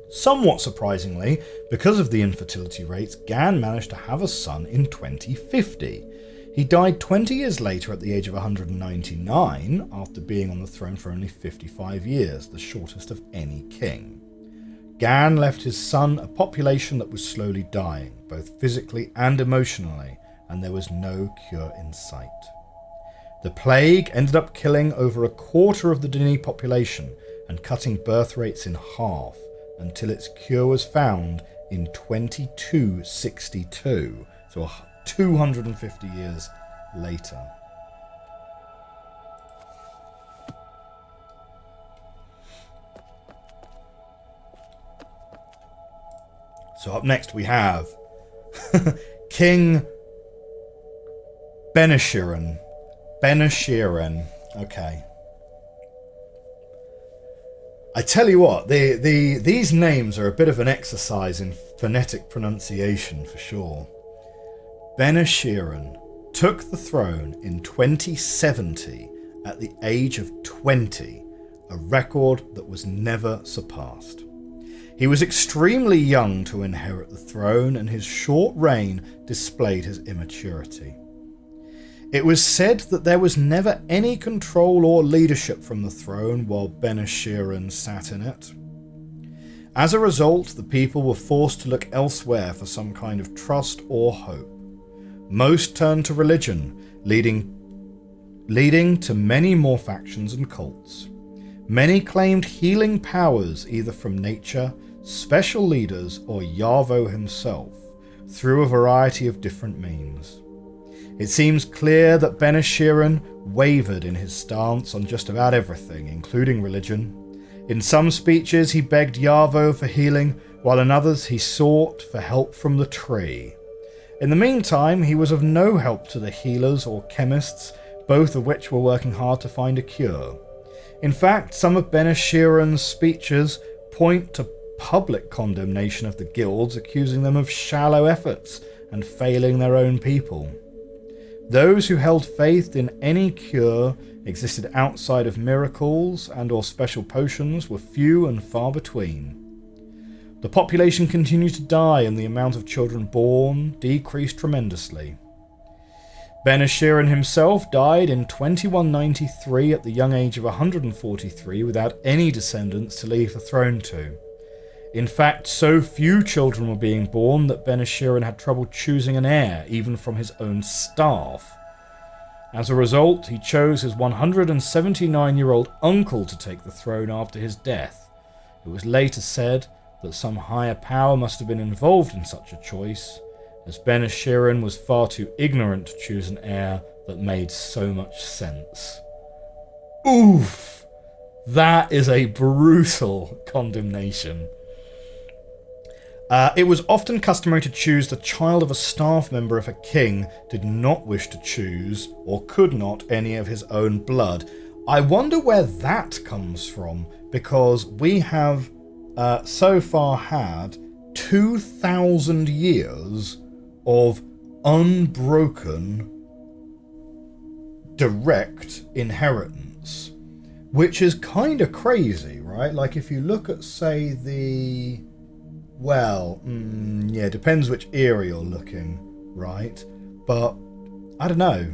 Somewhat surprisingly, because of the infertility rates, Gan managed to have a son in 2050. He died 20 years later at the age of 199, after being on the throne for only 55 years, the shortest of any king. Gan left his son a population that was slowly dying, both physically and emotionally, and there was no cure in sight. The plague ended up killing over a quarter of the Denis population and cutting birth rates in half until its cure was found in 2262, so 250 years later. So up next we have King Benishiren. Okay. I tell you what, these names are a bit of an exercise in phonetic pronunciation for sure. Benishiren took the throne in 2070 at the age of 20, a record that was never surpassed. He was extremely young to inherit the throne, and his short reign displayed his immaturity. It was said that there was never any control or leadership from the throne while Benishiren sat in it. As a result, the people were forced to look elsewhere for some kind of trust or hope. Most turned to religion, leading to many more factions and cults. Many claimed healing powers either from nature, special leaders, or Yarvo himself, through a variety of different means. It seems clear that Benishiren wavered in his stance on just about everything, including religion. In some speeches he begged Yarvo for healing, while in others he sought for help from the tree. In the meantime, he was of no help to the healers or chemists, both of which were working hard to find a cure. In fact, some of Benishiren's speeches point to public condemnation of the guilds, accusing them of shallow efforts and failing their own people. Those who held faith in any cure existed outside of miracles and or special potions were few and far between. The population continued to die and the amount of children born decreased tremendously. Ben Ashirin himself died in 2193 at the young age of 143 without any descendants to leave the throne to. In fact, so few children were being born that Ben Ashirin had trouble choosing an heir, even from his own staff. As a result, he chose his 179-year-old uncle to take the throne after his death. It was later said that some higher power must have been involved in such a choice, as Ben Ashirin was far too ignorant to choose an heir that made so much sense. Oof! That is a brutal condemnation. It was often customary to choose the child of a staff member if a king did not wish to choose, or could not, any of his own blood. I wonder where that comes from, because we have so far had 2,000 years of unbroken direct inheritance, which is kind of crazy, right? Like if you look at, say, the... Well, yeah, depends which era you're looking, right? But, I don't know.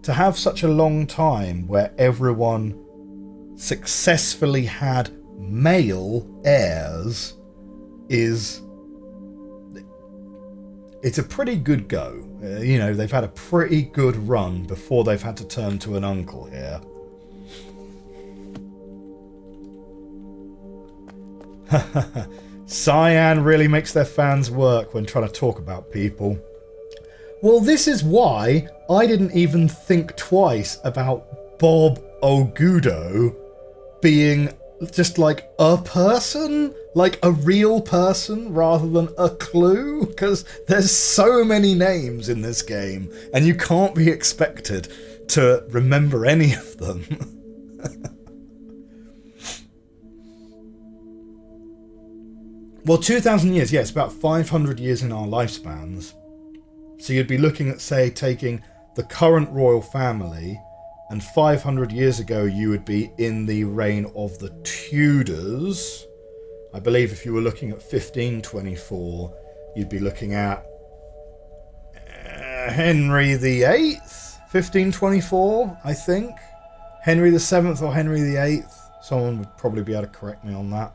To have such a long time where everyone successfully had male heirs is... It's a pretty good go. You know, they've had a pretty good run before they've had to turn to an uncle here. Cyan really makes their fans work when trying to talk about people. Well, this is why I didn't even think twice about Bob Ogudo being just like a person, like a real person rather than a clue, because there's so many names in this game and you can't be expected to remember any of them. Well, 2,000 years, yeah, it's about 500 years in our lifespans. So you'd be looking at, say, taking the current royal family, and 500 years ago you would be in the reign of the Tudors. I believe if you were looking at 1524, you'd be looking at Henry VIII, 1524, I think. Henry the 7th or Henry the 8th. Someone would probably be able to correct me on that.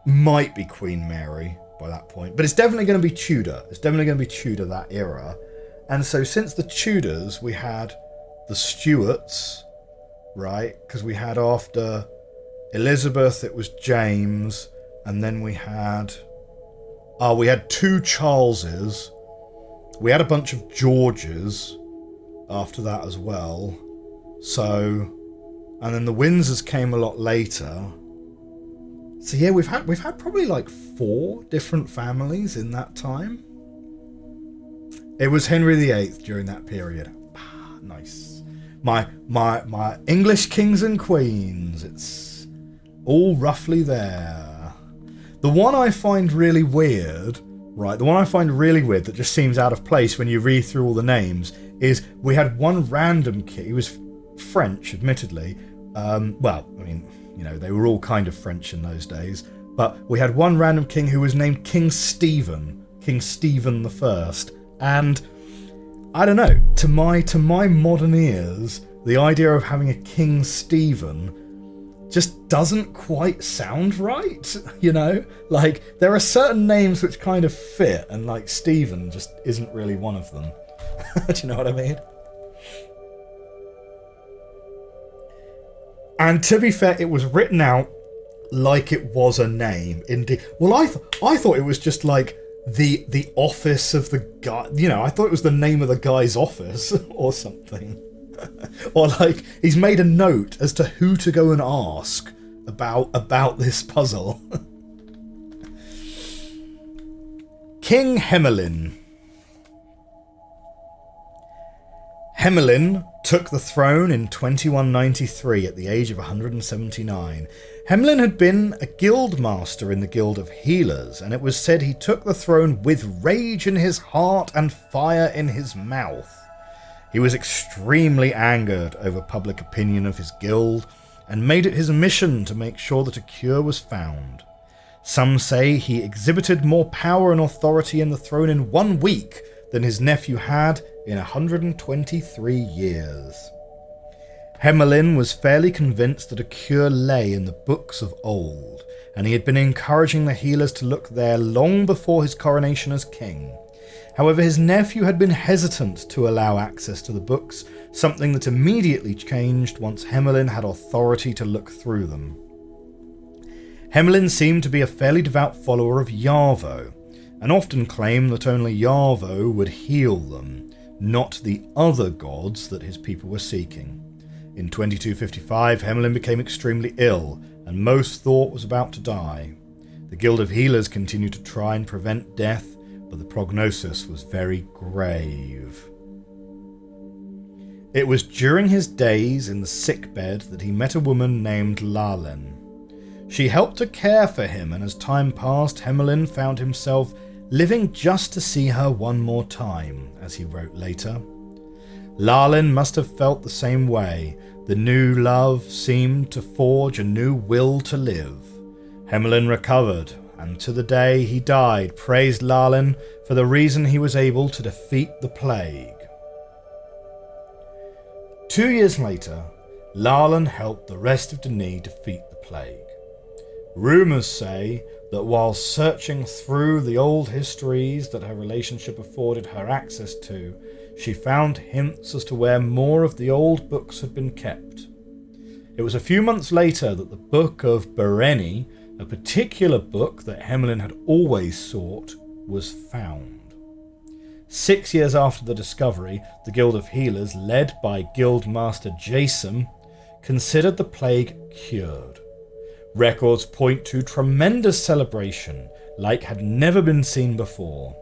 Might be Queen Mary by that point, but it's definitely going to be Tudor. It's definitely going to be Tudor, that era. And so since the Tudors, we had the Stuarts, right? Because we had after Elizabeth, it was James, and then we had two Charleses. We had a bunch of Georges after that as well. So, and then the Windsors came a lot later. So yeah, we've had probably like 4 different families in that time. It was Henry VIII during that period. Ah, nice. My English kings and queens. It's all roughly there. The one I find really weird, right? The one I find really weird that just seems out of place when you read through all the names is we had one random king. He was French, admittedly. Well, I mean, you know, they were all kind of French in those days. But we had one random king who was named King Stephen the First. And I don't know, to my modern ears, the idea of having a King Stephen just doesn't quite sound right, you know? Like, there are certain names which kind of fit, and like Stephen just isn't really one of them. Do you know what I mean? And to be fair, it was written out like it was a name. Indeed. Well, I thought it was just like the office of the guy. You know, I thought it was the name of the guy's office or something. Or like he's made a note as to who to go and ask about this puzzle. King Hemelin. Hemelin took the throne in 2193 at the age of 179. Hemelin had been a guild master in the Guild of Healers, and it was said he took the throne with rage in his heart and fire in his mouth. He was extremely angered over public opinion of his guild, and made it his mission to make sure that a cure was found. Some say he exhibited more power and authority in the throne in 1 week than his nephew had in 123 years. Hemelin was fairly convinced that a cure lay in the books of old, and he had been encouraging the healers to look there long before his coronation as king. However, his nephew had been hesitant to allow access to the books, something that immediately changed once Hemelin had authority to look through them. Hemelin seemed to be a fairly devout follower of Yarvo, and often claimed that only Yarvo would heal them, not the other gods that his people were seeking. In 2255, Hemelin became extremely ill, and most thought was about to die. The Guild of Healers continued to try and prevent death, but the prognosis was very grave. It was during his days in the sickbed that he met a woman named Lalen. She helped to care for him, and as time passed, Hemelin found himself living just to see her one more time, as he wrote later. Lalen must have felt the same way. The new love seemed to forge a new will to live. Hemelin recovered, and to the day he died praised Lalen for the reason he was able to defeat the plague. 2 years later, Lalen helped the rest of Dani defeat the plague. Rumours say that while searching through the old histories that her relationship afforded her access to, she found hints as to where more of the old books had been kept. It was a few months later that the Book of Bereni, a particular book that Hemelin had always sought, was found. 6 years after the discovery, the Guild of Healers, led by Guild Master Jason, considered the plague cured. Records point to tremendous celebration, like had never been seen before.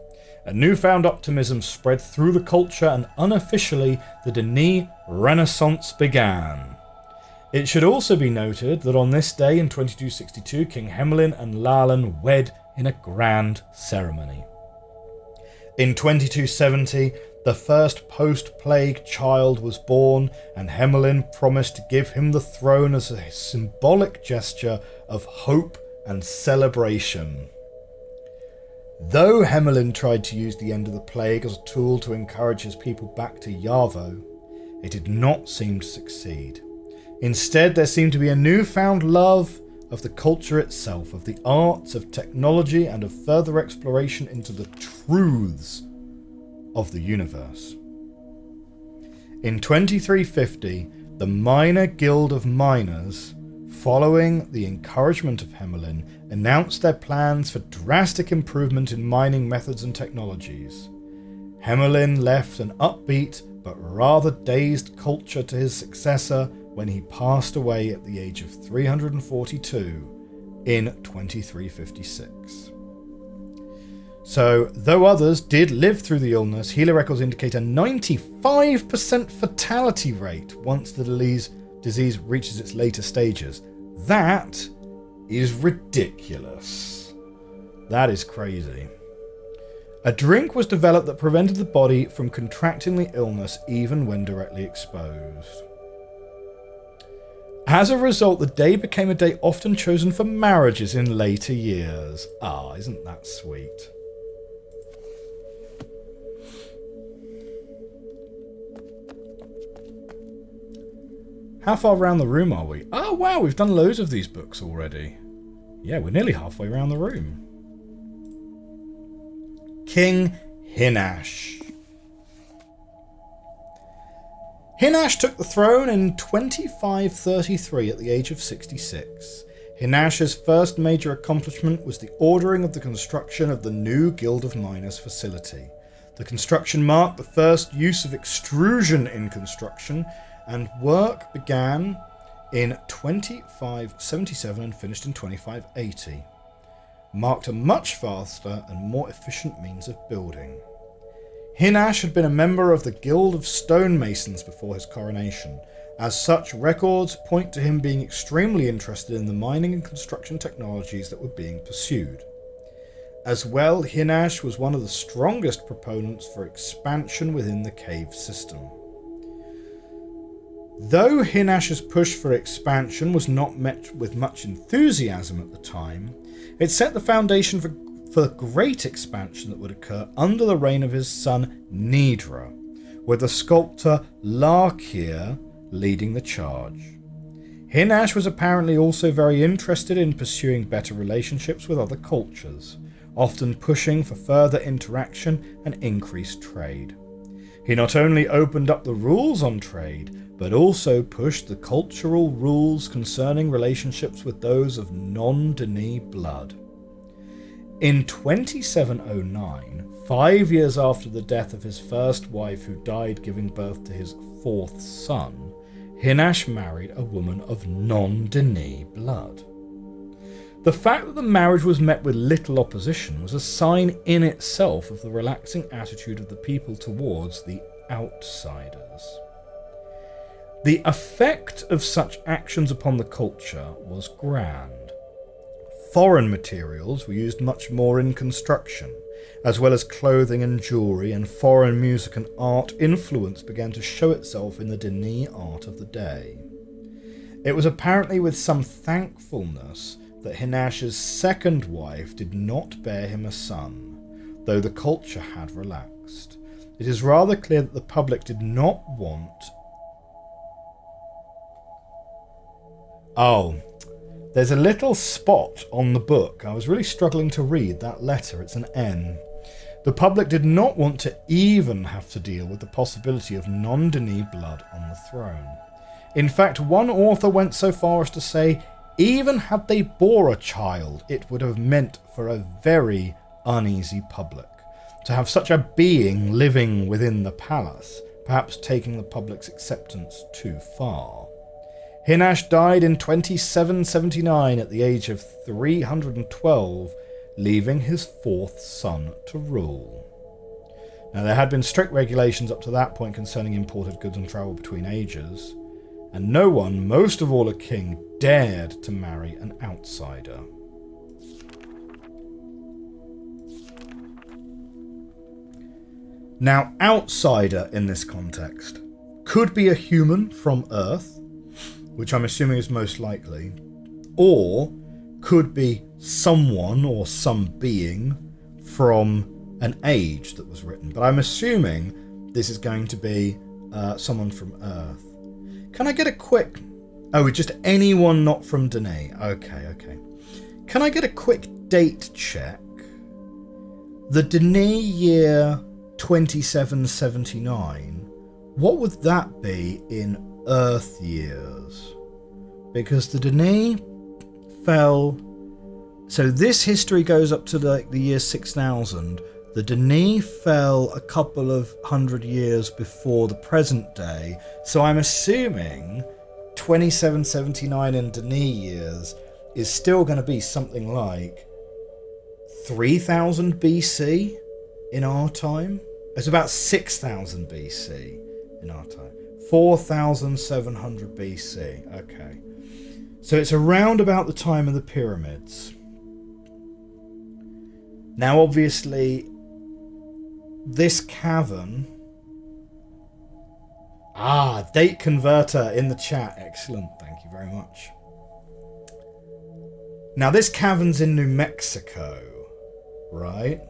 A newfound optimism spread through the culture, and unofficially, the Dani Renaissance began. It should also be noted that on this day in 2262, King Hemelin and Lalen wed in a grand ceremony. In 2270, the first post-plague child was born, and Hemelin promised to give him the throne as a symbolic gesture of hope and celebration. Though Hemelin tried to use the end of the plague as a tool to encourage his people back to Yarvo, it did not seem to succeed. Instead, there seemed to be a newfound love of the culture itself, of the arts, of technology, and of further exploration into the truths of the universe. In 2350, the Minor Guild of Miners, following the encouragement of Hemelin, announced their plans for drastic improvement in mining methods and technologies. Hemelin left an upbeat but rather dazed culture to his successor when he passed away at the age of 342 in 2356. So, though others did live through the illness, healer records indicate a 95% fatality rate once the disease reaches its later stages. That is ridiculous. That is crazy. A drink was developed that prevented the body from contracting the illness even when directly exposed. As a result, the day became a day often chosen for marriages in later years. Ah, isn't that sweet? How far around the room are we? Oh wow, we've done loads of these books already. Yeah, we're nearly halfway around the room. King Hinash. Hinash took the throne in 2533 at the age of 66. Hinash's first major accomplishment was the ordering of the construction of the new Guild of Miners facility. The construction marked the first use of extrusion in construction, and work began in 2577 and finished in 2580. Marked a much faster and more efficient means of building. Hinash had been a member of the Guild of Stonemasons before his coronation. As such, records point to him being extremely interested in the mining and construction technologies that were being pursued. As well, Hinash was one of the strongest proponents for expansion within the cave system. Though Hinash's push for expansion was not met with much enthusiasm at the time, it set the foundation for for the great expansion that would occur under the reign of his son Nidra, with the sculptor Larkir leading the charge. Hinash was apparently also very interested in pursuing better relationships with other cultures, often pushing for further interaction and increased trade. He not only opened up the rules on trade, but also pushed the cultural rules concerning relationships with those of non-Dene blood. In 2709, 5 years after the death of his first wife who died giving birth to his fourth son, Hinash married a woman of non-Dene blood. The fact that the marriage was met with little opposition was a sign in itself of the relaxing attitude of the people towards the outsiders. The effect of such actions upon the culture was grand. Foreign materials were used much more in construction, as well as clothing and jewellery, and foreign music and art influence began to show itself in the Dene art of the day. It was apparently with some thankfulness that Hinash's second wife did not bear him a son, though the culture had relaxed. It is rather clear that the public did not want... Oh, there's a little spot on the book. I was really struggling to read that letter. It's an N. The public did not want to even have to deal with the possibility of non-Dene blood on the throne. In fact, one author went so far as to say, even had they bore a child, it would have meant for a very uneasy public to have such a being living within the palace, perhaps taking the public's acceptance too far. Hinash died in 2779 at the age of 312, leaving his fourth son to rule. Now, there had been strict regulations up to that point concerning imported goods and travel between ages, and no one, most of all a king, dared to marry an outsider. Now, outsider in this context could be a human from Earth, which I'm assuming is most likely, or could be someone or some being from an age that was written. But I'm assuming this is going to be someone from Earth. Can I get a quick... Oh, just anyone not from Dene. Okay. Can I get a quick date check? The Dene year 2779, what would that be in Earth years? Because the Dene fell... So this history goes up to the year 6000. The Dene fell a couple of 100 years before the present day. So I'm assuming 2779 in Dene years is still going to be something like 3000 BC in our time. It's about 6000 BC in our time. 4700 BC. Okay. So it's around about the time of the pyramids. Now, obviously, this cavern... date converter in the chat. Excellent. Thank you very much. Now, this cavern's in New Mexico, right?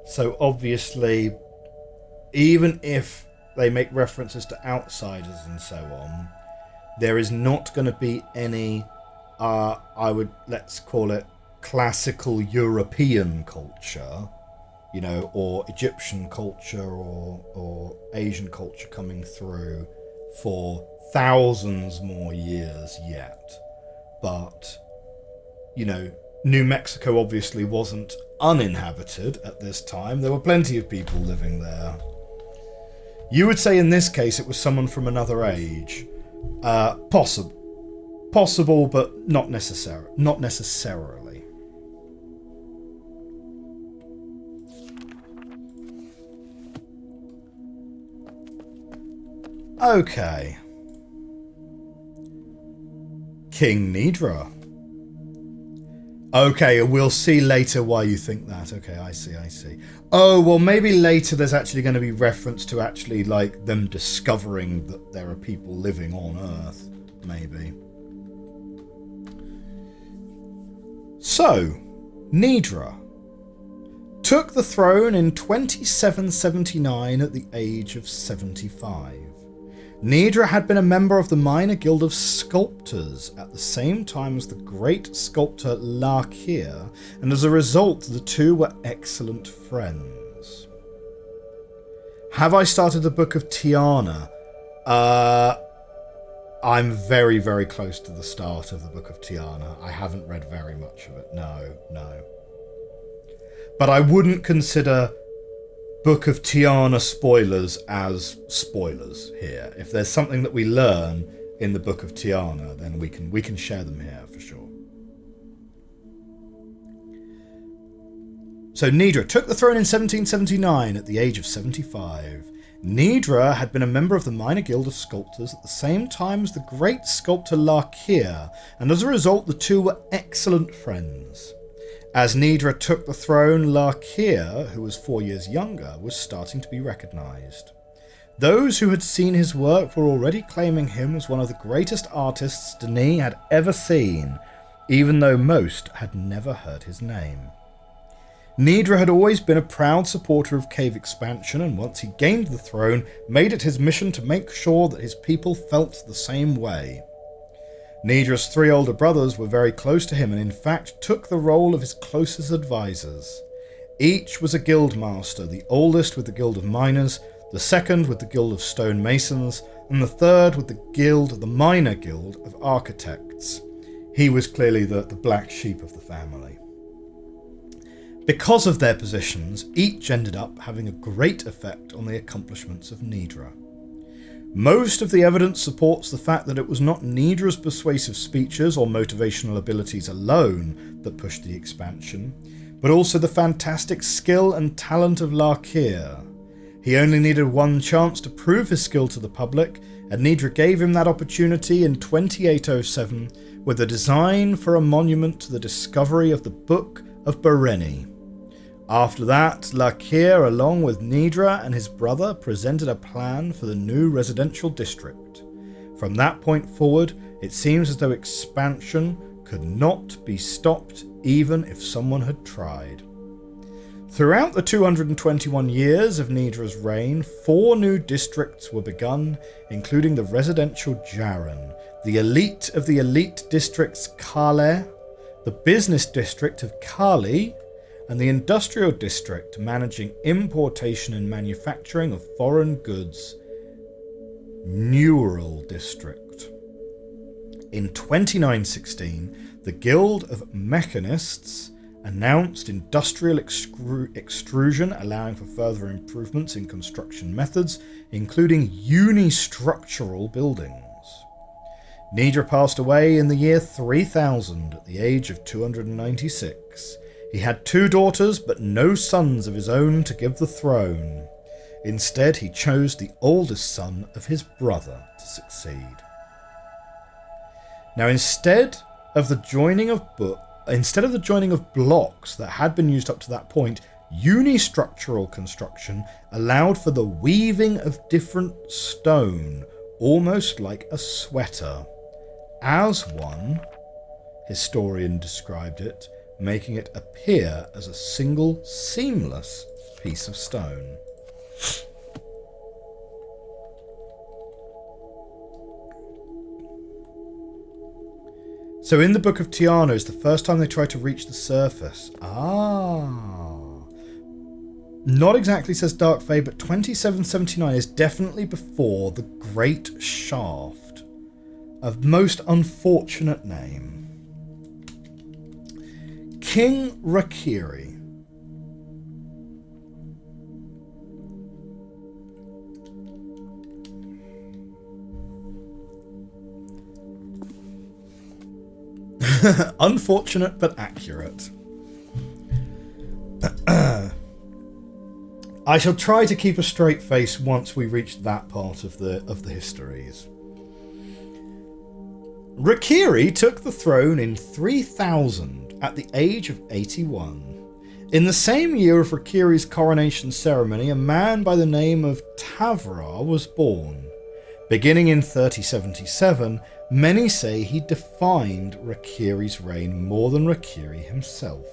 So, obviously, even if they make references to outsiders and so on, there is not going to be any, let's call it classical European culture, or Egyptian culture or Asian culture coming through for thousands more years yet. But, New Mexico obviously wasn't uninhabited at this time. There were plenty of people living there. You would say in this case it was someone from another age. Possible, but not necessarily. Okay. King Nidra. Okay, we'll see later why you think that. Okay, I see. Oh, well, maybe later there's actually going to be reference to actually, like, them discovering that there are people living on Earth. Maybe. So, Nidra. took the throne in 2779 at the age of 75. Nidra had been a member of the minor guild of sculptors at the same time as the great sculptor Lakir, and as a result the two were excellent friends. Have I started the Book of Tiana? I'm very, very close to the start of the Book of Tiana. I haven't read very much of it, no. But I wouldn't consider Book of Tiana spoilers as spoilers here. If there's something that we learn in the Book of Tiana, then we can share them here for sure. So Nidra took the throne in 1779 at the age of 75. Nidra had been a member of the minor guild of sculptors at the same time as the great sculptor Lakir, and as a result the two were excellent friends. As Nidra took the throne, Lakir, who was 4 years younger, was starting to be recognised. Those who had seen his work were already claiming him as one of the greatest artists Denis had ever seen, even though most had never heard his name. Nidra had always been a proud supporter of cave expansion, and once he gained the throne, made it his mission to make sure that his people felt the same way. Nidra's 3 older brothers were very close to him and in fact took the role of his closest advisors. Each was a guild master, the oldest with the Guild of Miners, the second with the Guild of Stone Masons, and the third with the Minor Guild of Architects. He was clearly the black sheep of the family. Because of their positions, each ended up having a great effect on the accomplishments of Nidra. Most of the evidence supports the fact that it was not Nidra's persuasive speeches or motivational abilities alone that pushed the expansion, but also the fantastic skill and talent of Lakir. He only needed one chance to prove his skill to the public, and Nidra gave him that opportunity in 2807 with a design for a monument to the discovery of the Book of Bereni. After that, Lakir, along with Nidra and his brother, presented a plan for the new residential district. From that point forward, it seems as though expansion could not be stopped even if someone had tried. Throughout the 221 years of Nidra's reign, 4 new districts were begun, including the residential Jaren, the elite of the elite districts Kale, the business district of Kali, and the industrial district managing importation and manufacturing of foreign goods, Neural district. In 2916, the Guild of Mechanists announced industrial extrusion, allowing for further improvements in construction methods, including unistructural buildings. Nidra passed away in the year 3000 at the age of 296. He had 2 daughters, but no sons of his own to give the throne. Instead, he chose the oldest son of his brother to succeed. Now, instead of the joining of blocks that had been used up to that point, unistructural construction allowed for the weaving of different stone, almost like a sweater. As one historian described it, making it appear as a single seamless piece of stone. So in the Book of Tiana is the first time they try to reach the surface. Not exactly says Dark Fae, but 2779 is definitely before the Great Shaft. A most unfortunate name. King Rakiri. Unfortunate but accurate. I shall try to keep a straight face once we reach that part of the histories. Rakiri took the throne in 3000 at the age of 81. In the same year of Rakiri's coronation ceremony, a man by the name of Tavra was born. Beginning in 3077, many say he defined Rakiri's reign more than Rakiri himself.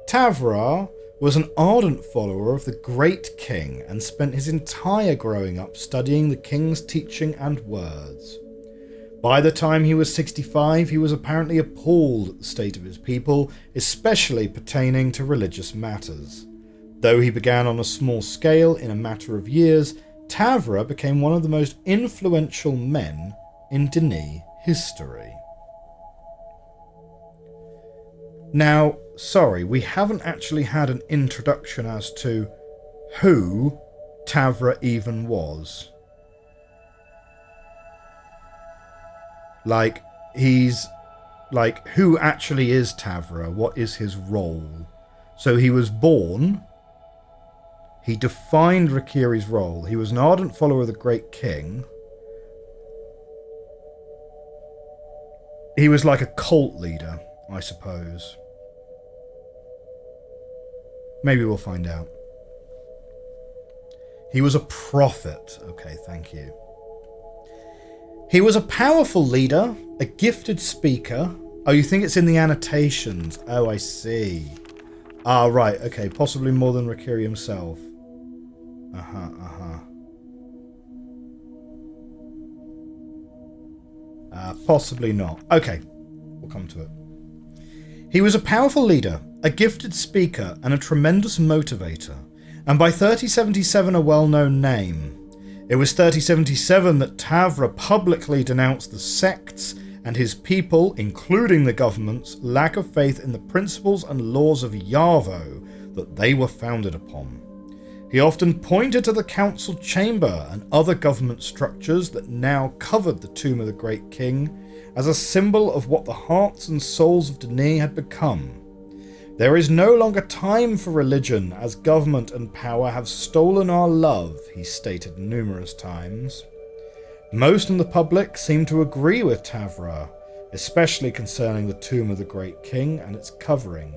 Tavra was an ardent follower of the great king and spent his entire growing up studying the king's teaching and words. By the time he was 65, he was apparently appalled at the state of his people, especially pertaining to religious matters. Though he began on a small scale in a matter of years, Tavra became one of the most influential men in Dene history. Now, sorry, we haven't actually had an introduction as to who Tavra even was. Who actually is Tavra? What is his role? So he was born. He defined Rakiri's role. He was an ardent follower of the great king. He was like a cult leader, I suppose. Maybe we'll find out. He was a prophet. Okay, thank you. He was a powerful leader, a gifted speaker. Oh, you think it's in the annotations? Oh, I see. Ah, right. Okay, possibly more than Rakiri himself. Possibly not. Okay, we'll come to it. He was a powerful leader, a gifted speaker, and a tremendous motivator, and by 3077 a well-known name. It was 3077 that Tavra publicly denounced the sects and his people, including the government's, lack of faith in the principles and laws of Yarvo that they were founded upon. He often pointed to the council chamber and other government structures that now covered the tomb of the great king as a symbol of what the hearts and souls of Dene had become. There is no longer time for religion, as government and power have stolen our love, he stated numerous times. Most in the public seemed to agree with Tavra, especially concerning the tomb of the great king and its covering.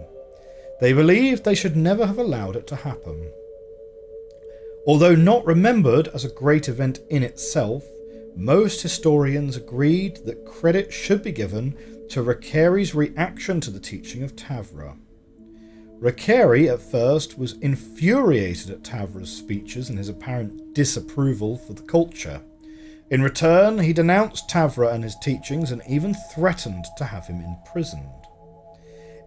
They believed they should never have allowed it to happen. Although not remembered as a great event in itself, most historians agreed that credit should be given to Rakiri's reaction to the teaching of Tavra. Rakiri at first was infuriated at Tavra's speeches and his apparent disapproval for the culture. In return, he denounced Tavra and his teachings and even threatened to have him imprisoned.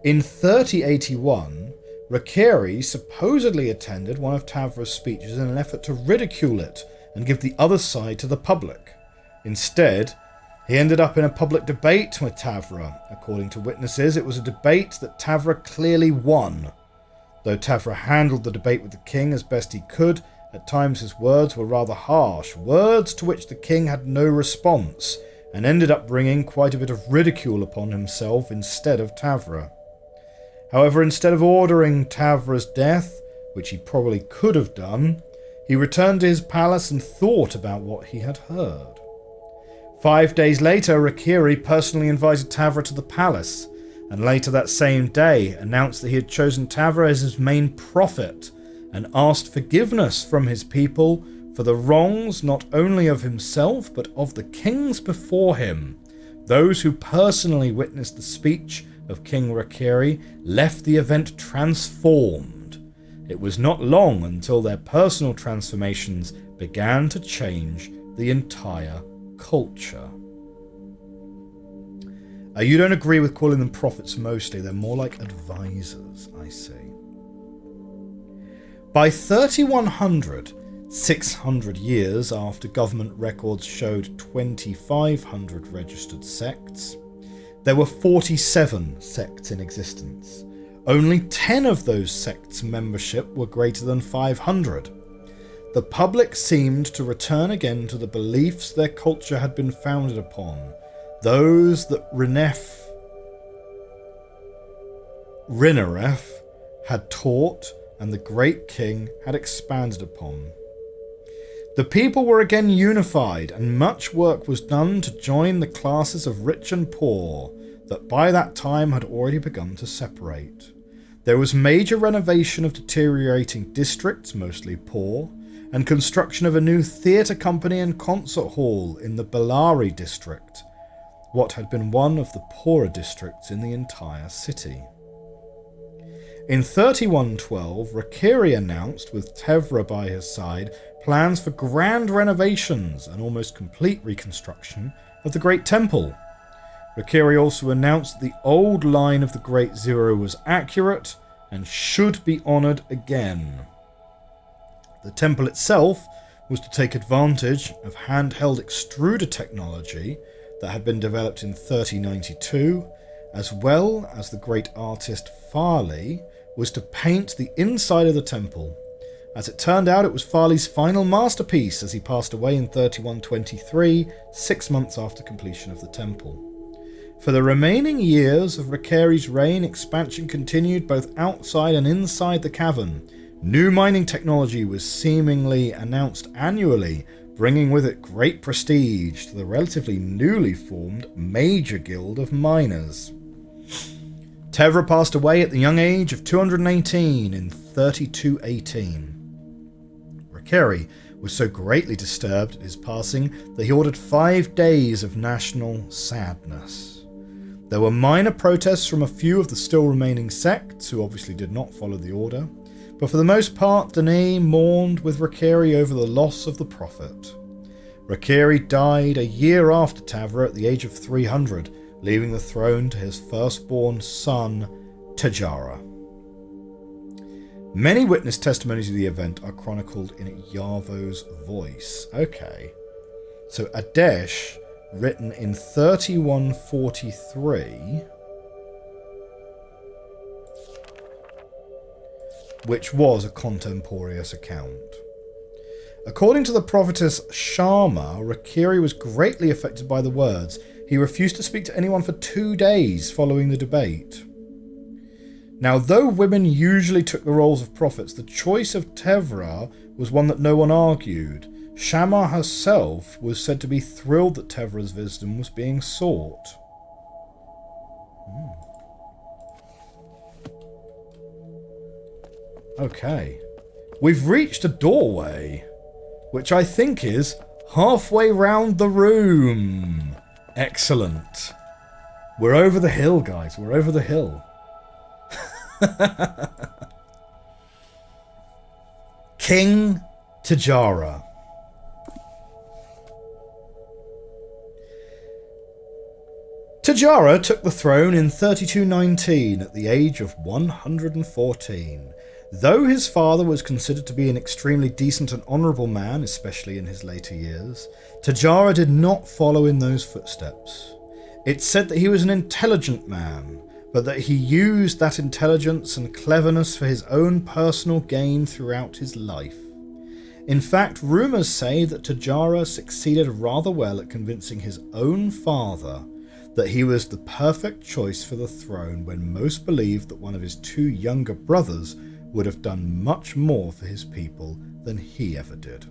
In 3081, Rakiri supposedly attended one of Tavra's speeches in an effort to ridicule it and give the other side to the public. Instead, he ended up in a public debate with Tavra. According to witnesses, it was a debate that Tavra clearly won. Though Tavra handled the debate with the king as best he could, at times his words were rather harsh, words to which the king had no response, and ended up bringing quite a bit of ridicule upon himself instead of Tavra. However, instead of ordering Tavra's death, which he probably could have done, he returned to his palace and thought about what he had heard. 5 days later, Rakiri personally invited Tavra to the palace, and later that same day announced that he had chosen Tavra as his main prophet, and asked forgiveness from his people for the wrongs not only of himself but of the kings before him. Those who personally witnessed the speech of King Rakiri left the event transformed. It was not long until their personal transformations began to change the entire culture. You don't agree with calling them prophets mostly, they're more like advisors, I see. By 3100, 600 years after government records showed 2,500 registered sects, there were 47 sects in existence. Only 10 of those sects' membership were greater than 500. The public seemed to return again to the beliefs their culture had been founded upon, those that Rinaref had taught and the great king had expanded upon. The people were again unified, and much work was done to join the classes of rich and poor that by that time had already begun to separate. There was major renovation of deteriorating districts, mostly poor, and construction of a new theatre company and concert hall in the Bellari district, what had been one of the poorer districts in the entire city. In 3112, Rakiri announced, with Tevra by his side, plans for grand renovations and almost complete reconstruction of the Great Temple. Rakiri also announced that the old line of the Great Zero was accurate and should be honoured again. The temple itself was to take advantage of handheld extruder technology that had been developed in 3092, as well as the great artist Farley was to paint the inside of the temple. As it turned out, it was Farley's final masterpiece as he passed away in 3123, 6 months after completion of the temple. For the remaining years of Rakiri's reign, expansion continued both outside and inside the cavern. New mining technology was seemingly announced annually, bringing with it great prestige to the relatively newly formed Major Guild of Miners. Tevra passed away at the young age of 218 in 3218. Rakiri was so greatly disturbed at his passing that he ordered 5 days of national sadness. There were minor protests from a few of the still remaining sects, who obviously did not follow the order, but for the most part, Danae mourned with Rakiri over the loss of the prophet. Rakiri died a year after Tevra at the age of 300, leaving the throne to his firstborn son, Tajara. Many witness testimonies of the event are chronicled in Yavo's voice. Okay, so Adesh, written in 3143, which was a contemporaneous account. According to the prophetess Sharma, Rakiri was greatly affected by the words. He refused to speak to anyone for 2 days following the debate. Now, though women usually took the roles of prophets, the choice of Tevra was one that no one argued. Sharma herself was said to be thrilled that Tevra's wisdom was being sought. Okay. We've reached a doorway, which I think is halfway round the room. Excellent. We're over the hill, guys. We're over the hill. King Tajara. Tajara took the throne in 3219 at the age of 114. Though his father was considered to be an extremely decent and honourable man, especially in his later years, Tajara did not follow in those footsteps. It's said that he was an intelligent man, but that he used that intelligence and cleverness for his own personal gain throughout his life. In fact, rumours say that Tajara succeeded rather well at convincing his own father that he was the perfect choice for the throne, when most believed that one of his 2 younger brothers would have done much more for his people than he ever did.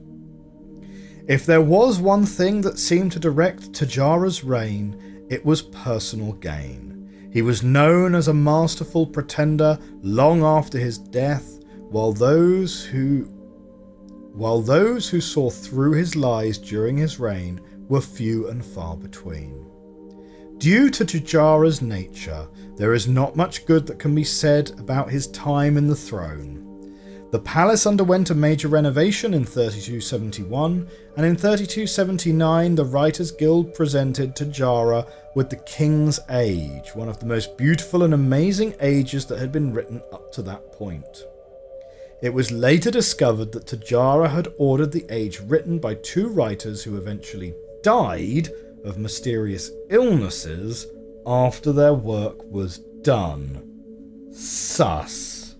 If there was one thing that seemed to direct Tajara's reign, it was personal gain. He was known as a masterful pretender long after his death, while those who saw through his lies during his reign were few and far between. Due to Tajara's nature, there is not much good that can be said about his time in the throne. The palace underwent a major renovation in 3271, and in 3279 the Writers' Guild presented Tajara with the King's Age, one of the most beautiful and amazing ages that had been written up to that point. It was later discovered that Tajara had ordered the age written by 2 writers who eventually died of mysterious illnesses after their work was done. Sus.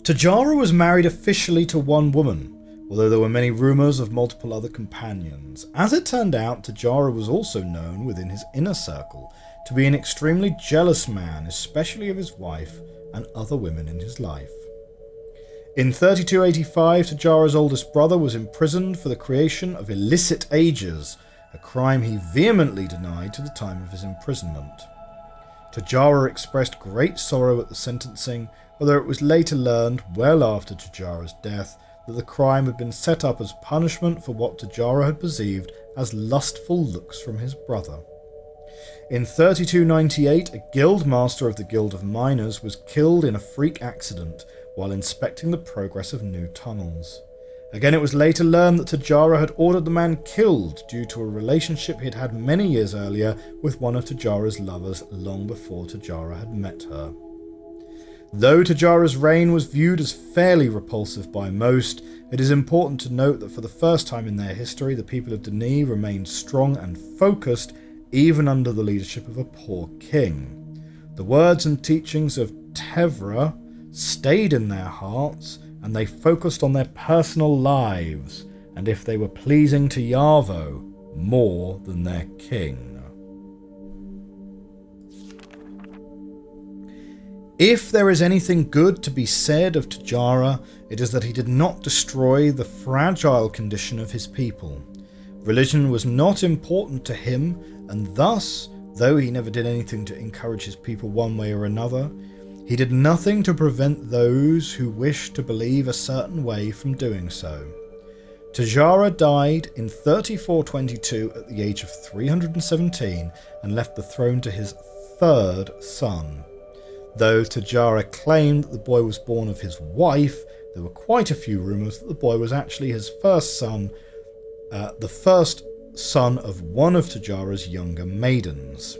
Tajara was married officially to one woman, although there were many rumours of multiple other companions. As it turned out, Tajara was also known within his inner circle to be an extremely jealous man, especially of his wife and other women in his life. In 3285, Tajara's oldest brother was imprisoned for the creation of illicit ages, a crime he vehemently denied to the time of his imprisonment. Tajara expressed great sorrow at the sentencing, although it was later learned, well after Tajara's death, that the crime had been set up as punishment for what Tajara had perceived as lustful looks from his brother. In 3298, a guild master of the Guild of Miners was killed in a freak accident while inspecting the progress of new tunnels. Again, it was later learned that Tajara had ordered the man killed due to a relationship he'd had many years earlier with one of Tajara's lovers long before Tajara had met her. Though Tajara's reign was viewed as fairly repulsive by most, it is important to note that for the first time in their history, the people of Dini remained strong and focused even under the leadership of a poor king. The words and teachings of Tevra stayed in their hearts, and they focused on their personal lives, and if they were pleasing to Yavo more than their king. If there is anything good to be said of Tajara, it is that he did not destroy the fragile condition of his people. Religion was not important to him, and thus, though he never did anything to encourage his people one way or another, he did nothing to prevent those who wished to believe a certain way from doing so. Tajara died in 3422 at the age of 317 and left the throne to his third son. Though Tajara claimed that the boy was born of his wife, there were quite a few rumours that the boy was actually his first son, the first son of one of Tajara's younger maidens.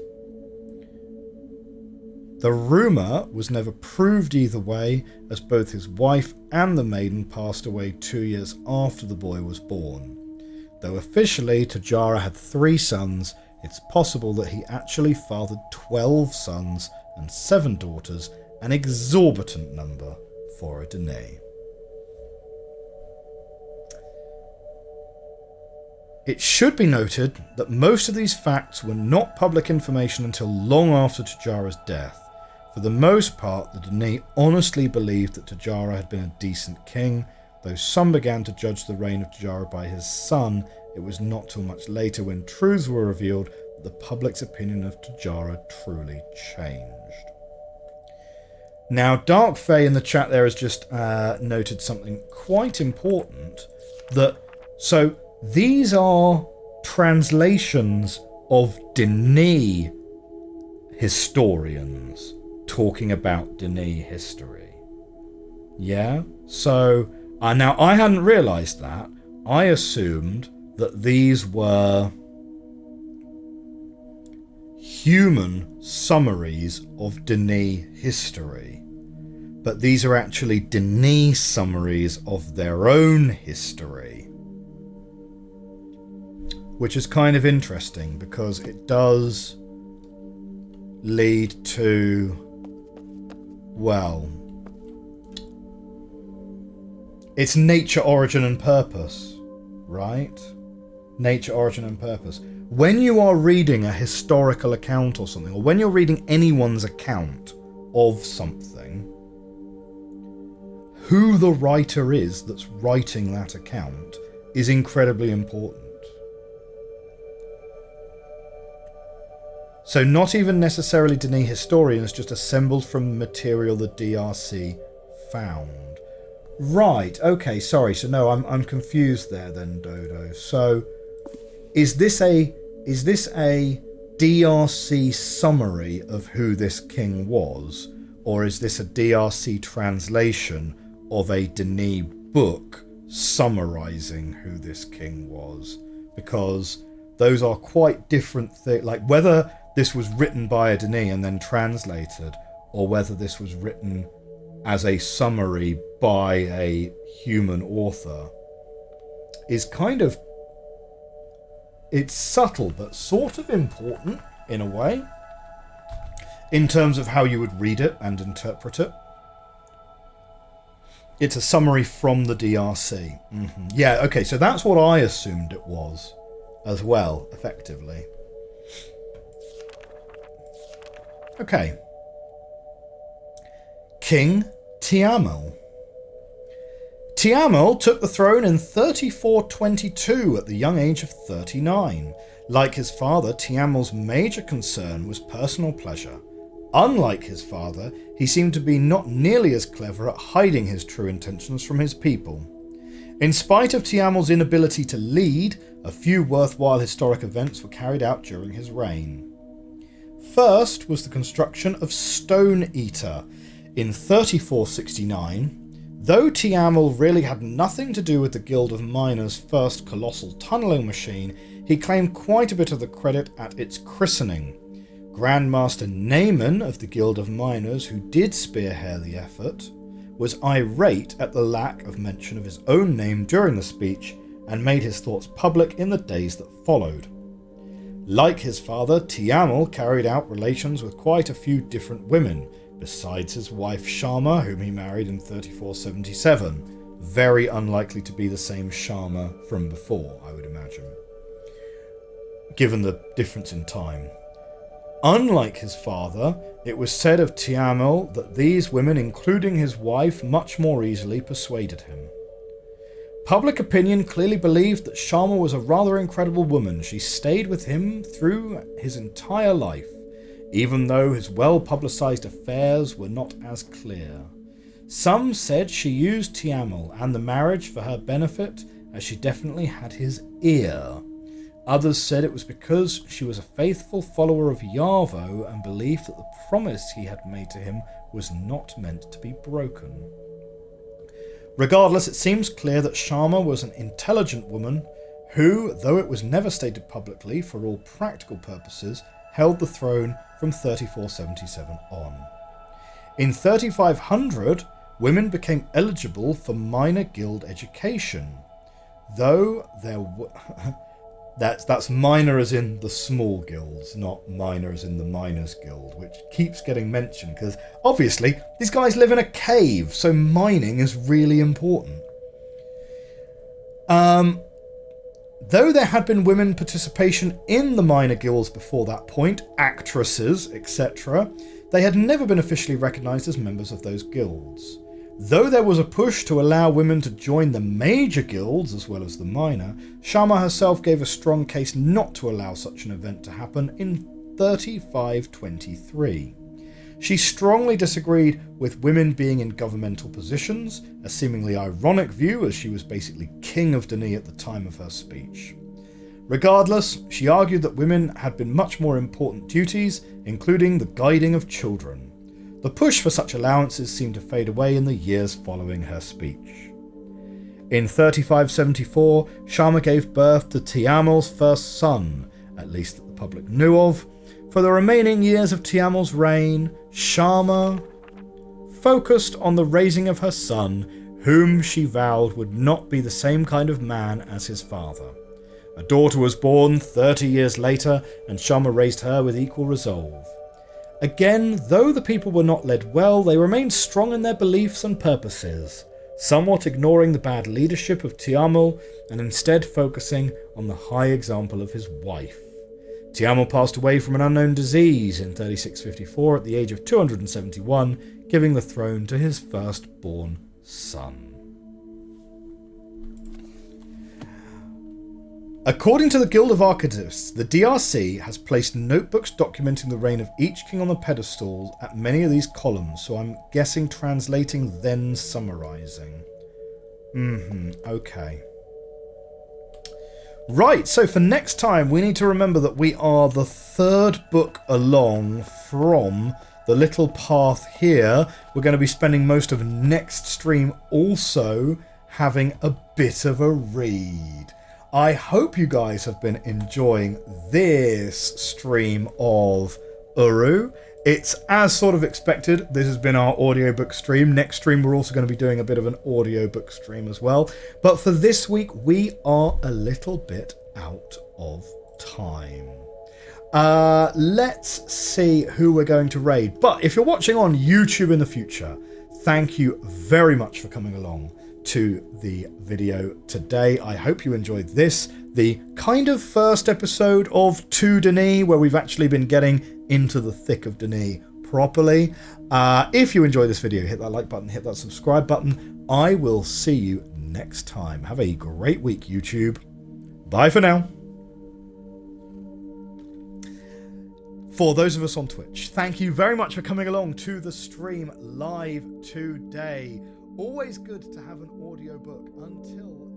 The rumour was never proved either way, as both his wife and the maiden passed away 2 years after the boy was born. Though officially Tajara had 3 sons, it's possible that he actually fathered 12 sons and 7 daughters, an exorbitant number for a Dene. It should be noted that most of these facts were not public information until long after Tajara's death. For the most part, the Dene honestly believed that Tajara had been a decent king, though some began to judge the reign of Tajara by his son. It was not till much later, when truths were revealed, that the public's opinion of Tajara truly changed. Now, Dark Fae in the chat there has just noted something quite important, so these are translations of Dene historians talking about Dene history. Yeah? So, now I hadn't realised that. I assumed that these were human summaries of Dene history. But these are actually Dene summaries of their own history. Which is kind of interesting, because it does lead to, well, it's nature, origin and purpose, right? Nature, origin and purpose. When you are reading a historical account or something, or when you're reading anyone's account of something, who the writer is that's writing that account is incredibly important. So not even necessarily Dene historians, just assembled from material the DRC found. Right, okay, sorry, so no, I'm confused there then, Dodo. So is this a DRC summary of who this king was, or is this a DRC translation of a Dene book summarizing who this king was? Because those are quite different things, like whether this was written by a Dene and then translated, or whether this was written as a summary by a human author, is kind of, it's subtle but sort of important in a way, in terms of how you would read it and interpret it. It's a summary from the DRC. Yeah, okay, so that's what I assumed it was as well, effectively. Okay. King Tiamel. Tiamel took the throne in 3422 at the young age of 39. Like his father, Tiamel's major concern was personal pleasure. Unlike his father, he seemed to be not nearly as clever at hiding his true intentions from his people. In spite of Tiamel's inability to lead, a few worthwhile historic events were carried out during his reign. First was the construction of Stone Eater in 3469. Though Tiamul really had nothing to do with the Guild of Miners' first colossal tunnelling machine, he claimed quite a bit of the credit at its christening. Grandmaster Naaman of the Guild of Miners, who did spearhead the effort, was irate at the lack of mention of his own name during the speech and made his thoughts public in the days that followed. Like his father, Tiamul carried out relations with quite a few different women, besides his wife Sharma, whom he married in 3477. Very unlikely to be the same Sharma from before, I would imagine, given the difference in time. Unlike his father, it was said of Tiamul that these women, including his wife, much more easily persuaded him. Public opinion clearly believed that Sharma was a rather incredible woman. She stayed with him through his entire life, even though his well-publicised affairs were not as clear. Some said she used Tiamul and the marriage for her benefit, as she definitely had his ear. Others said it was because she was a faithful follower of Yarvo and believed that the promise he had made to him was not meant to be broken. Regardless, it seems clear that Sharma was an intelligent woman who, though it was never stated publicly for all practical purposes, held the throne from 3477 on. In 3500, women became eligible for minor guild education, though there were... That's minor as in the small guilds, not minor as in the miners guild, which keeps getting mentioned because obviously these guys live in a cave, so mining is really important. Though there had been women participation in the minor guilds before that point, actresses, etc., they had never been officially recognised as members of those guilds. Though there was a push to allow women to join the major guilds as well as the minor, Sharma herself gave a strong case not to allow such an event to happen in 3523. She strongly disagreed with women being in governmental positions, a seemingly ironic view as she was basically king of Dani at the time of her speech. Regardless, she argued that women had been much more important duties, including the guiding of children. The push for such allowances seemed to fade away in the years following her speech. In 3574, Sharma gave birth to Tiamul's first son, at least that the public knew of. For the remaining years of Tiamul's reign, Sharma focused on the raising of her son, whom she vowed would not be the same kind of man as his father. A daughter was born 30 years later, and Sharma raised her with equal resolve. Again, though the people were not led well, they remained strong in their beliefs and purposes, somewhat ignoring the bad leadership of Tiamul and instead focusing on the high example of his wife. Tiamul passed away from an unknown disease in 3654 at the age of 271, giving the throne to his firstborn son. According to the Guild of Archivists, the DRC has placed notebooks documenting the reign of each king on the pedestal at many of these columns, so I'm guessing translating then summarising. Okay. Right, so for next time we need to remember that we are the third book along from the little path here. We're going to be spending most of next stream also having a bit of a read. I hope you guys have been enjoying this stream of URU. It's as sort of expected. This has been our audiobook stream. Next stream we're also going to be doing a bit of an audiobook stream as well. But for this week we are a little bit out of time. Let's see who we're going to raid. But if you're watching on YouTube in the future, thank you very much for coming along to the video today. I hope you enjoyed this, the kind of first episode of To Dani, where we've actually been getting into the thick of Dani properly. If you enjoyed this video, hit that like button, hit that subscribe button. I will see you next time. Have a great week, YouTube. Bye for now. For those of us on Twitch, thank you very much for coming along to the stream live today. Always good to have an audiobook. Until